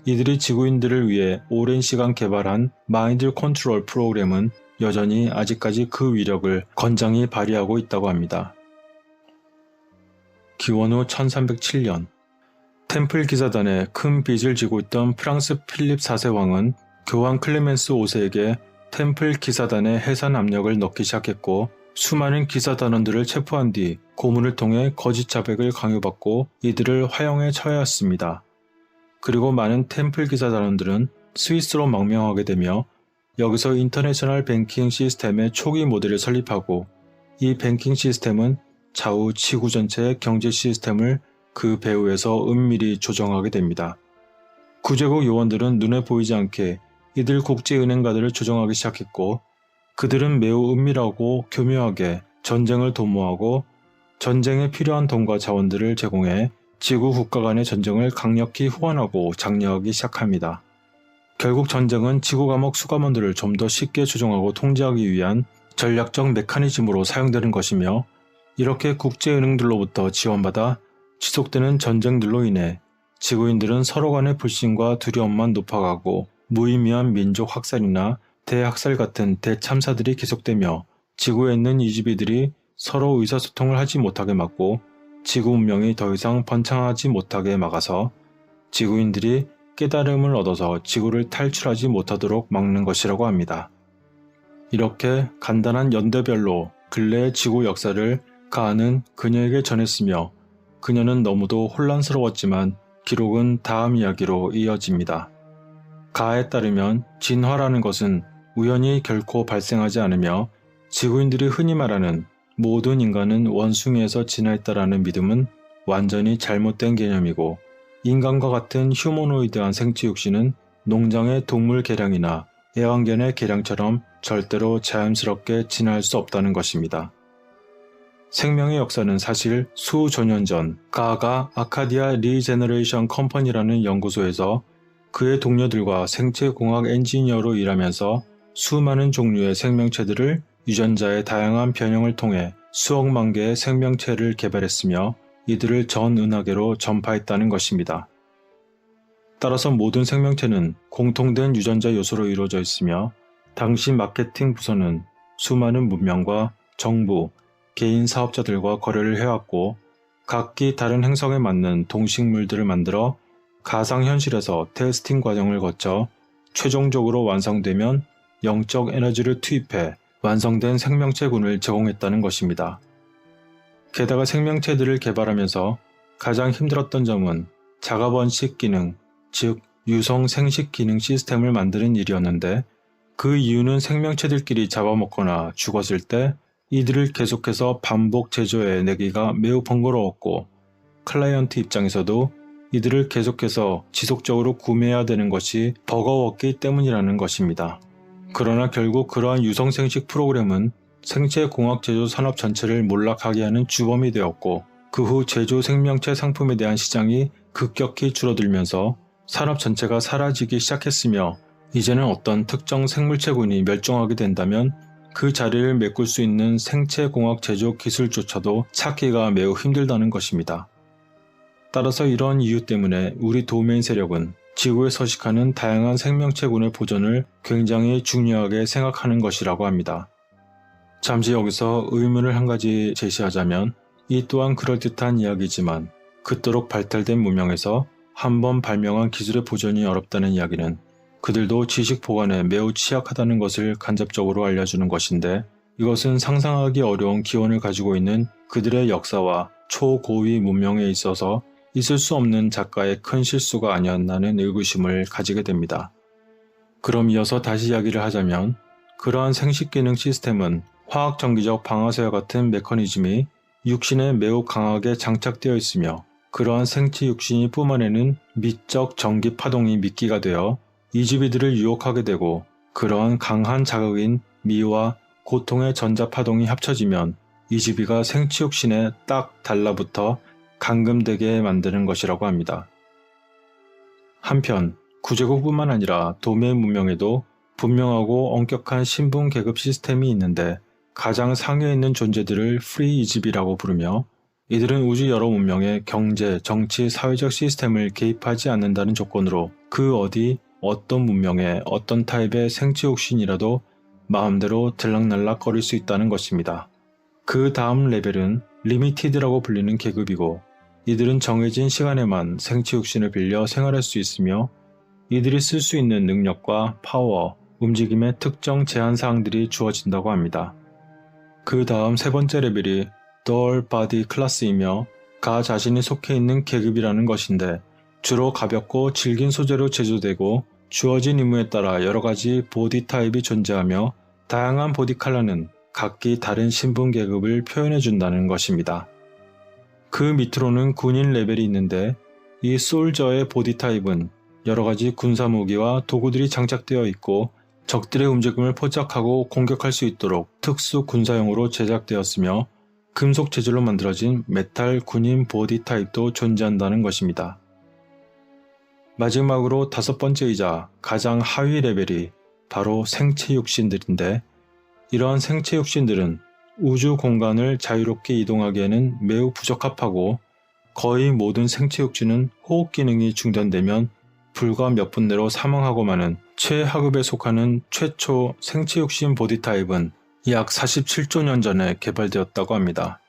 이들이 지구인들을 위해 오랜 시간 개발한 마인드 컨트롤 프로그램은 여전히 아직까지 그 위력을 건장히 발휘하고 있다고 합니다. 기원 후 1307년 템플 기사단에 큰 빚을 지고 있던 프랑스 필립 4세 왕은 교황 클레멘스 5세에게 템플 기사단에 해산 압력을 넣기 시작했고 수많은 기사단원들을 체포한 뒤 고문을 통해 거짓 자백을 강요받고 이들을 화형에 처해왔습니다. 그리고 많은 템플 기사단원들은 스위스로 망명하게 되며 여기서 인터내셔널 뱅킹 시스템의 초기 모델을 설립하고 이 뱅킹 시스템은 좌우 지구 전체의 경제 시스템을 그 배후에서 은밀히 조정하게 됩니다. 구제국 요원들은 눈에 보이지 않게 이들 국제은행가들을 조정하기 시작했고 그들은 매우 은밀하고 교묘하게 전쟁을 도모하고 전쟁에 필요한 돈과 자원들을 제공해 지구 국가 간의 전쟁을 강력히 후원하고 장려하기 시작합니다. 결국 전쟁은 지구 감옥 수감원들을 좀 더 쉽게 조종하고 통제하기 위한 전략적 메커니즘으로 사용되는 것이며 이렇게 국제은행들로부터 지원받아 지속되는 전쟁들로 인해 지구인들은 서로 간의 불신과 두려움만 높아가고 무의미한 민족 학살이나 대학살 같은 대참사들이 계속되며 지구에 있는 이주비들이 서로 의사소통을 하지 못하게 막고 지구 문명이 더 이상 번창하지 못하게 막아서 지구인들이 깨달음을 얻어서 지구를 탈출하지 못하도록 막는 것이라고 합니다. 이렇게 간단한 연대별로 근래의 지구 역사를 가하는 그녀에게 전했으며 그녀는 너무도 혼란스러웠지만 기록은 다음 이야기로 이어집니다. 가에 따르면 진화라는 것은 우연히 결코 발생하지 않으며 지구인들이 흔히 말하는 모든 인간은 원숭이에서 진화했다라는 믿음은 완전히 잘못된 개념이고 인간과 같은 휴머노이드한 생체 육신은 농장의 동물 개량이나 애완견의 개량처럼 절대로 자연스럽게 진화할 수 없다는 것입니다. 생명의 역사는 사실 수조 년 전 가가 아카디아 리제너레이션 컴퍼니라는 연구소에서 그의 동료들과 생체공학 엔지니어로 일하면서 수많은 종류의 생명체들을 유전자의 다양한 변형을 통해 수억만 개의 생명체를 개발했으며 이들을 전은하계로 전파했다는 것입니다. 따라서 모든 생명체는 공통된 유전자 요소로 이루어져 있으며 당시 마케팅 부서는 수많은 문명과 정부, 개인 사업자들과 거래를 해왔고 각기 다른 행성에 맞는 동식물들을 만들어 가상현실에서 테스팅 과정을 거쳐 최종적으로 완성되면 영적 에너지를 투입해 완성된 생명체군을 제공했다는 것입니다. 게다가 생명체들을 개발하면서 가장 힘들었던 점은 자가번식 기능, 즉 유성 생식 기능 시스템을 만드는 일이었는데 그 이유는 생명체들끼리 잡아먹거나 죽었을 때 이들을 계속해서 반복 제조해내기가 매우 번거로웠고 클라이언트 입장에서도 이들을 계속해서 지속적으로 구매해야 되는 것이 버거웠기 때문이라는 것입니다. 그러나 결국 그러한 유성생식 프로그램은 생체공학 제조 산업 전체를 몰락하게 하는 주범이 되었고 그 후 제조 생명체 상품에 대한 시장이 급격히 줄어들면서 산업 전체가 사라지기 시작했으며 이제는 어떤 특정 생물체군이 멸종하게 된다면 그 자리를 메꿀 수 있는 생체공학 제조 기술조차도 찾기가 매우 힘들다는 것입니다. 따라서 이런 이유 때문에 우리 도메인 세력은 지구에 서식하는 다양한 생명체군의 보존을 굉장히 중요하게 생각하는 것이라고 합니다. 잠시 여기서 의문을 한 가지 제시하자면, 이 또한 그럴듯한 이야기지만 그토록 발달된 문명에서 한번 발명한 기술의 보존이 어렵다는 이야기는 그들도 지식 보관에 매우 취약하다는 것을 간접적으로 알려주는 것인데, 이것은 상상하기 어려운 기원을 가지고 있는 그들의 역사와 초고위 문명에 있어서 있을 수 없는 작가의 큰 실수가 아니었나는 의구심을 가지게 됩니다. 그럼 이어서 다시 이야기를 하자면, 그러한 생식기능 시스템은 화학전기적 방아쇠와 같은 메커니즘이 육신에 매우 강하게 장착되어 있으며, 그러한 생체 육신이 뿜어내는 미적 전기 파동이 미끼가 되어 이주비들을 유혹하게 되고, 그러한 강한 자극인 미와 고통의 전자파동이 합쳐지면 이주비가 생체 육신에 딱 달라붙어 감금되게 만드는 것이라고 합니다. 한편 구제국뿐만 아니라 도메인 문명에도 분명하고 엄격한 신분 계급 시스템이 있는데, 가장 상위에 있는 존재들을 프리 이집이라고 부르며, 이들은 우주 여러 문명의 경제, 정치, 사회적 시스템을 개입하지 않는다는 조건으로 그 어디 어떤 문명의 어떤 타입의 생체 욕심이라도 마음대로 들락날락 거릴 수 있다는 것입니다. 그 다음 레벨은 리미티드라고 불리는 계급이고, 이들은 정해진 시간에만 생체 육신을 빌려 생활할 수 있으며, 이들이 쓸 수 있는 능력과 파워, 움직임의 특정 제한사항들이 주어진다고 합니다. 그 다음 세 번째 레벨이 Dual Body 클래스이며, 가 자신이 속해 있는 계급이라는 것인데, 주로 가볍고 질긴 소재로 제조되고 주어진 임무에 따라 여러가지 보디 타입이 존재하며, 다양한 보디 컬러는 각기 다른 신분 계급을 표현해준다는 것입니다. 그 밑으로는 군인 레벨이 있는데, 이 솔저의 보디 타입은 여러가지 군사 무기와 도구들이 장착되어 있고 적들의 움직임을 포착하고 공격할 수 있도록 특수 군사용으로 제작되었으며, 금속 재질로 만들어진 메탈 군인 보디 타입도 존재한다는 것입니다. 마지막으로 다섯 번째이자 가장 하위 레벨이 바로 생체 육신들인데, 이러한 생체 육신들은 우주 공간을 자유롭게 이동하기에는 매우 부적합하고, 거의 모든 생체 육신은 호흡 기능이 중단되면 불과 몇 분 내로 사망하고 마는 최하급에 속하는 최초 생체 육신 보디 타입은 약 47조 년 전에 개발되었다고 합니다.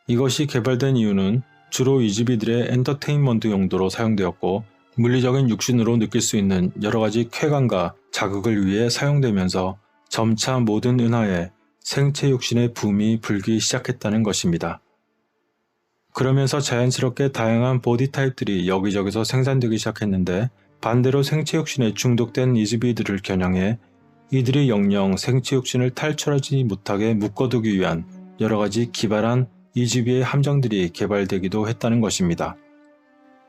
이것이 개발된 이유는 주로 이집이들의 엔터테인먼트 용도로 사용되었고, 물리적인 육신으로 느낄 수 있는 여러가지 쾌감과 자극을 위해 사용되면서 점차 모든 은하에 생체 육신의 붐이 불기 시작했다는 것입니다. 그러면서 자연스럽게 다양한 보디 타입들이 여기저기서 생산되기 시작했는데, 반대로 생체 육신에 중독된 이즈비들을 겨냥해 이들이 영영 생체 육신을 탈출하지 못하게 묶어두기 위한 여러가지 기발한 이즈비의 함정들이 개발되기도 했다는 것입니다.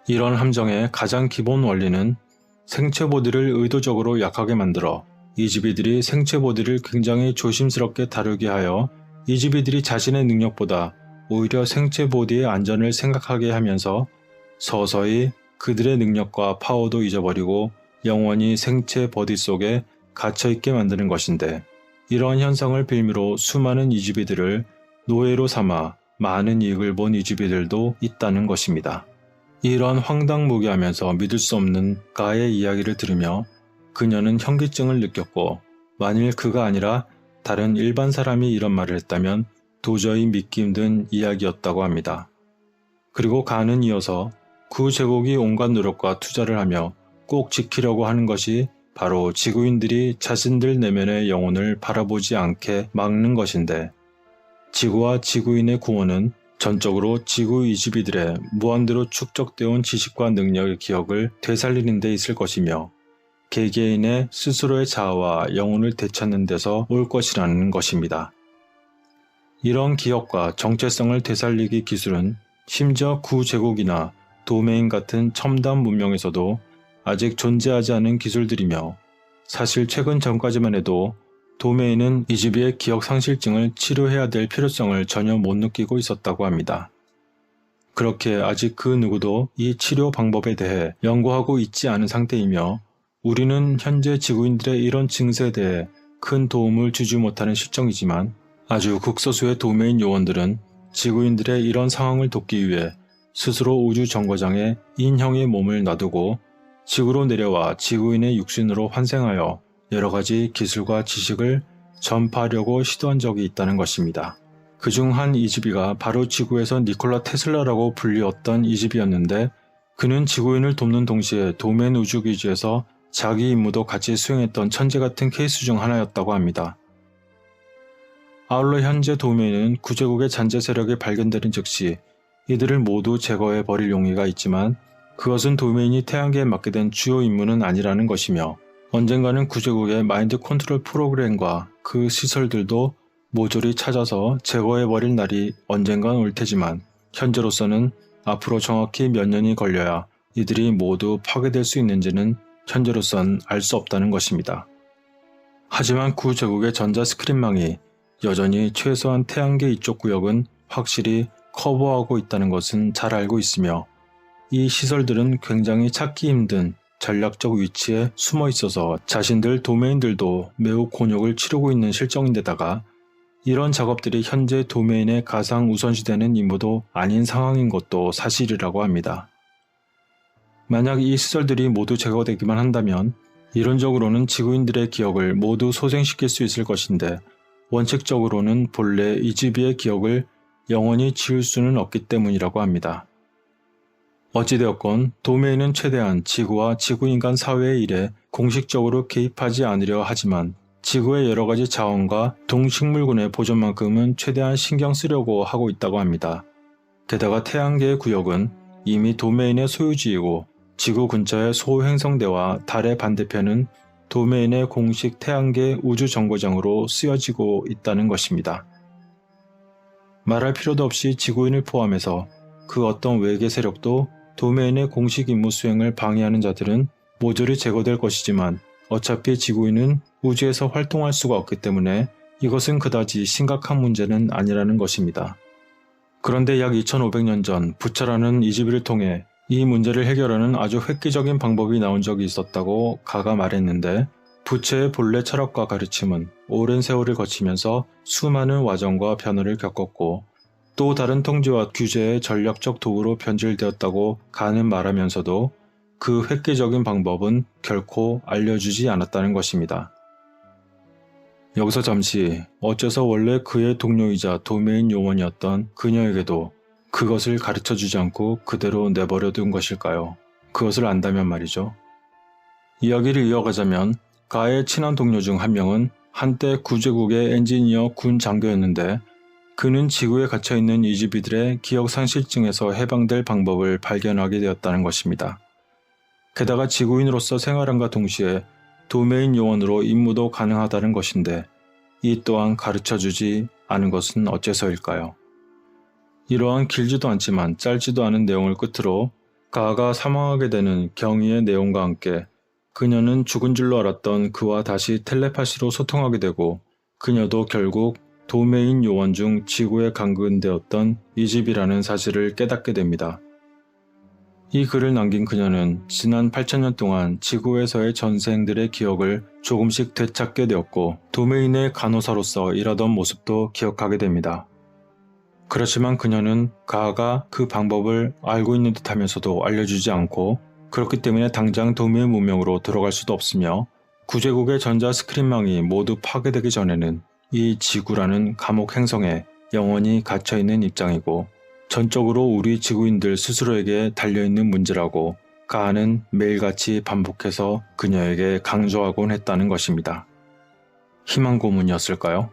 이런 함정의 가장 기본 원리는 생체 보디를 의도적으로 약하게 만들어 이즈비들이 생체 보디를 굉장히 조심스럽게 다루게 하여 이즈비들이 자신의 능력보다 오히려 생체 보디의 안전을 생각하게 하면서 서서히 그들의 능력과 파워도 잊어버리고 영원히 생체 보디 속에 갇혀있게 만드는 것인데, 이러한 현상을 빌미로 수많은 이즈비들을 노예로 삼아 많은 이익을 본 이즈비들도 있다는 것입니다. 이러한 황당무계하면서 믿을 수 없는 가의 이야기를 들으며 그녀는 현기증을 느꼈고, 만일 그가 아니라 다른 일반 사람이 이런 말을 했다면 도저히 믿기 힘든 이야기였다고 합니다. 그리고 가는 이어서 구제국이 온갖 노력과 투자를 하며 꼭 지키려고 하는 것이 바로 지구인들이 자신들 내면의 영혼을 바라보지 않게 막는 것인데, 지구와 지구인의 구원은 전적으로 지구 이주비들의 무한대로 축적되어 온 지식과 능력의 기억을 되살리는 데 있을 것이며, 개개인의 스스로의 자아와 영혼을 되찾는 데서 올 것이라는 것입니다. 이런 기억과 정체성을 되살리기 기술은 심지어 구제국이나 도메인 같은 첨단 문명에서도 아직 존재하지 않은 기술들이며, 사실 최근 전까지만 해도 도메인은 이즈비의 기억 상실증을 치료해야 될 필요성을 전혀 못 느끼고 있었다고 합니다. 그렇게 아직 그 누구도 이 치료 방법에 대해 연구하고 있지 않은 상태이며, 우리는 현재 지구인들의 이런 증세에 대해 큰 도움을 주지 못하는 실정이지만 아주 극소수의 도메인 요원들은 지구인들의 이런 상황을 돕기 위해 스스로 우주 정거장에 인형의 몸을 놔두고 지구로 내려와 지구인의 육신으로 환생하여 여러가지 기술과 지식을 전파하려고 시도한 적이 있다는 것입니다. 그중 한 이집이가 바로 지구에서 니콜라 테슬라라고 불리웠던 이집이었는데, 그는 지구인을 돕는 동시에 도메인 우주기지에서 자기 임무도 같이 수행했던 천재 같은 케이스 중 하나였다고 합니다. 아울러 현재 도메인은 구제국의 잔재 세력이 발견되는 즉시 이들을 모두 제거해 버릴 용의가 있지만, 그것은 도메인이 태양계에 맡게 된 주요 임무는 아니라는 것이며, 언젠가는 구제국의 마인드 컨트롤 프로그램과 그 시설들도 모조리 찾아서 제거해버릴 날이 언젠간 올 테지만, 현재로서는 앞으로 정확히 몇 년이 걸려야 이들이 모두 파괴될 수 있는지는 현재로선 알 수 없다는 것입니다. 하지만 구제국의 전자 스크린망이 여전히 최소한 태양계 이쪽 구역은 확실히 커버하고 있다는 것은 잘 알고 있으며, 이 시설들은 굉장히 찾기 힘든 전략적 위치에 숨어 있어서 자신들 도메인들도 매우 곤욕을 치르고 있는 실정인데다가, 이런 작업들이 현재 도메인의 가장 우선시되는 임무도 아닌 상황인 것도 사실이라고 합니다. 만약 이 시설들이 모두 제거되기만 한다면 이론적으로는 지구인들의 기억을 모두 소생시킬 수 있을 것인데, 원칙적으로는 본래 이집이의 기억을 영원히 지울 수는 없기 때문이라고 합니다. 어찌되었건 도메인은 최대한 지구와 지구인간 사회의 일에 공식적으로 개입하지 않으려 하지만, 지구의 여러가지 자원과 동식물군의 보존만큼은 최대한 신경 쓰려고 하고 있다고 합니다. 게다가 태양계의 구역은 이미 도메인의 소유지이고, 지구 근처의 소행성대와 달의 반대편은 도메인의 공식 태양계 우주정거장으로 쓰여지고 있다는 것입니다. 말할 필요도 없이 지구인을 포함해서 그 어떤 외계 세력도 도메인의 공식 임무 수행을 방해하는 자들은 모조리 제거될 것이지만, 어차피 지구인은 우주에서 활동할 수가 없기 때문에 이것은 그다지 심각한 문제는 아니라는 것입니다. 그런데 약 2500년 전 부처라는 이집이를 통해 이 문제를 해결하는 아주 획기적인 방법이 나온 적이 있었다고 가가 말했는데, 부처의 본래 철학과 가르침은 오랜 세월을 거치면서 수많은 와정과 변화를 겪었고, 또 다른 통제와 규제의 전략적 도구로 변질되었다고 가는 말하면서도 그 획기적인 방법은 결코 알려주지 않았다는 것입니다. 여기서 잠시 어째서 원래 그의 동료이자 도메인 요원이었던 그녀에게도 그것을 가르쳐주지 않고 그대로 내버려둔 것일까요? 그것을 안다면 말이죠. 이야기를 이어가자면 가의 친한 동료 중 한 명은 한때 구제국의 엔지니어 군 장교였는데, 그는 지구에 갇혀있는 이집이들의 기억상실증에서 해방될 방법을 발견하게 되었다는 것입니다. 게다가 지구인으로서 생활함과 동시에 도메인 요원으로 임무도 가능하다는 것인데, 이 또한 가르쳐주지 않은 것은 어째서일까요? 이러한 길지도 않지만 짧지도 않은 내용을 끝으로 가가 사망하게 되는 경위의 내용과 함께 그녀는 죽은 줄로 알았던 그와 다시 텔레파시로 소통하게 되고, 그녀도 결국 도메인 요원 중 지구에 감금되었던 이집이라는 사실을 깨닫게 됩니다. 이 글을 남긴 그녀는 지난 8000년 동안 지구에서의 전생들의 기억을 조금씩 되찾게 되었고, 도메인의 간호사로서 일하던 모습도 기억하게 됩니다. 그렇지만 그녀는 가가 그 방법을 알고 있는 듯 하면서도 알려주지 않고, 그렇기 때문에 당장 도메인 문명으로 들어갈 수도 없으며, 구제국의 전자 스크린망이 모두 파괴되기 전에는 이 지구라는 감옥 행성에 영원히 갇혀있는 입장이고, 전적으로 우리 지구인들 스스로에게 달려있는 문제라고 가는 매일같이 반복해서 그녀에게 강조하곤 했다는 것입니다. 희망 고문이었을까요?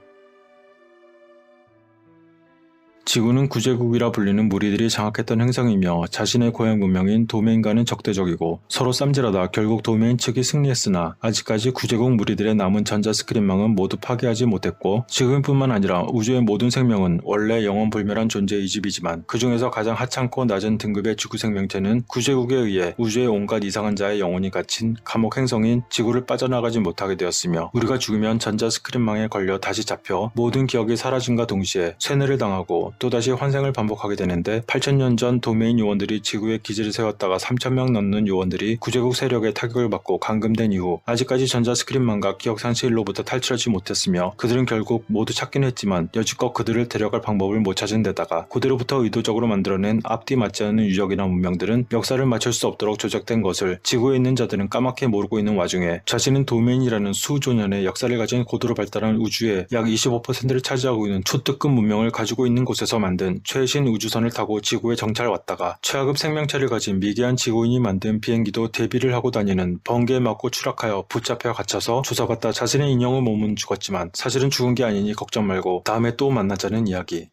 지구는 구제국이라 불리는 무리들이 장악했던 행성이며, 자신의 고향 문명인 도메인과는 적대적이고 서로 쌈질하다 결국 도메인 측이 승리했으나, 아직까지 구제국 무리들의 남은 전자 스크린망은 모두 파괴하지 못했고, 지금뿐만 아니라 우주의 모든 생명은 원래 영원불멸한 존재의 이집이지만, 그 중에서 가장 하찮고 낮은 등급의 지구 생명체는 구제국에 의해 우주의 온갖 이상한 자의 영혼이 갇힌 감옥 행성인 지구를 빠져나가지 못하게 되었으며, 우리가 죽으면 전자 스크린망에 걸려 다시 잡혀 모든 기억이 사라짐과 동시에 쇠뇌를 당하고 또다시 환생을 반복하게 되는데 8,000년 전 도메인 요원들이 지구에 기지를 세웠다가 3,000명 넘는 요원들이 구제국 세력의 타격을 받고 감금된 이후 아직까지 전자스크린만과 기억상실로부터 탈출하지 못했으며 그들은 결국 모두 찾긴 했지만 여지껏 그들을 데려갈 방법을 못 찾은 데다가 고대로부터 의도적으로 만들어낸 앞뒤 맞지 않는 유적이나 문명들은 역사를 맞출 수 없도록 조작된 것을 지구에 있는 자들은 까맣게 모르고 있는 와중에 자신은 도메인이라는 수조년의 역사를 가진 고도로 발달한 우주의 약 25%를 차지하고 있는 초특급 문명을 가지고 있는 곳에서 만든 최신 우주선을 타고 지구에 정찰 왔다가 최하급 생명체를 가진 미개한 지구인이 만든 비행기도 대비를 하고 다니는 번개에 맞고 추락하여 붙잡혀 갇혀서 조사받다 자신의 인형의 몸은 죽었지만 사실은 죽은 게 아니니 걱정 말고 다음에 또 만나자는 이야기.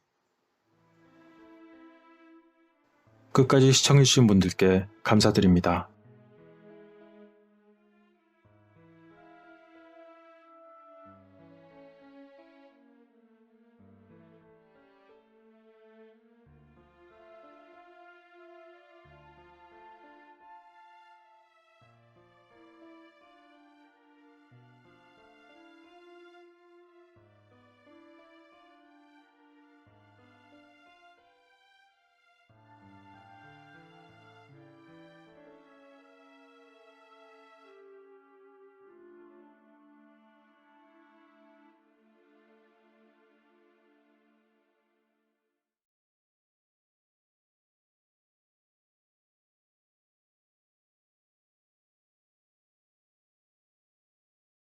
끝까지 시청해주신 분들께 감사드립니다.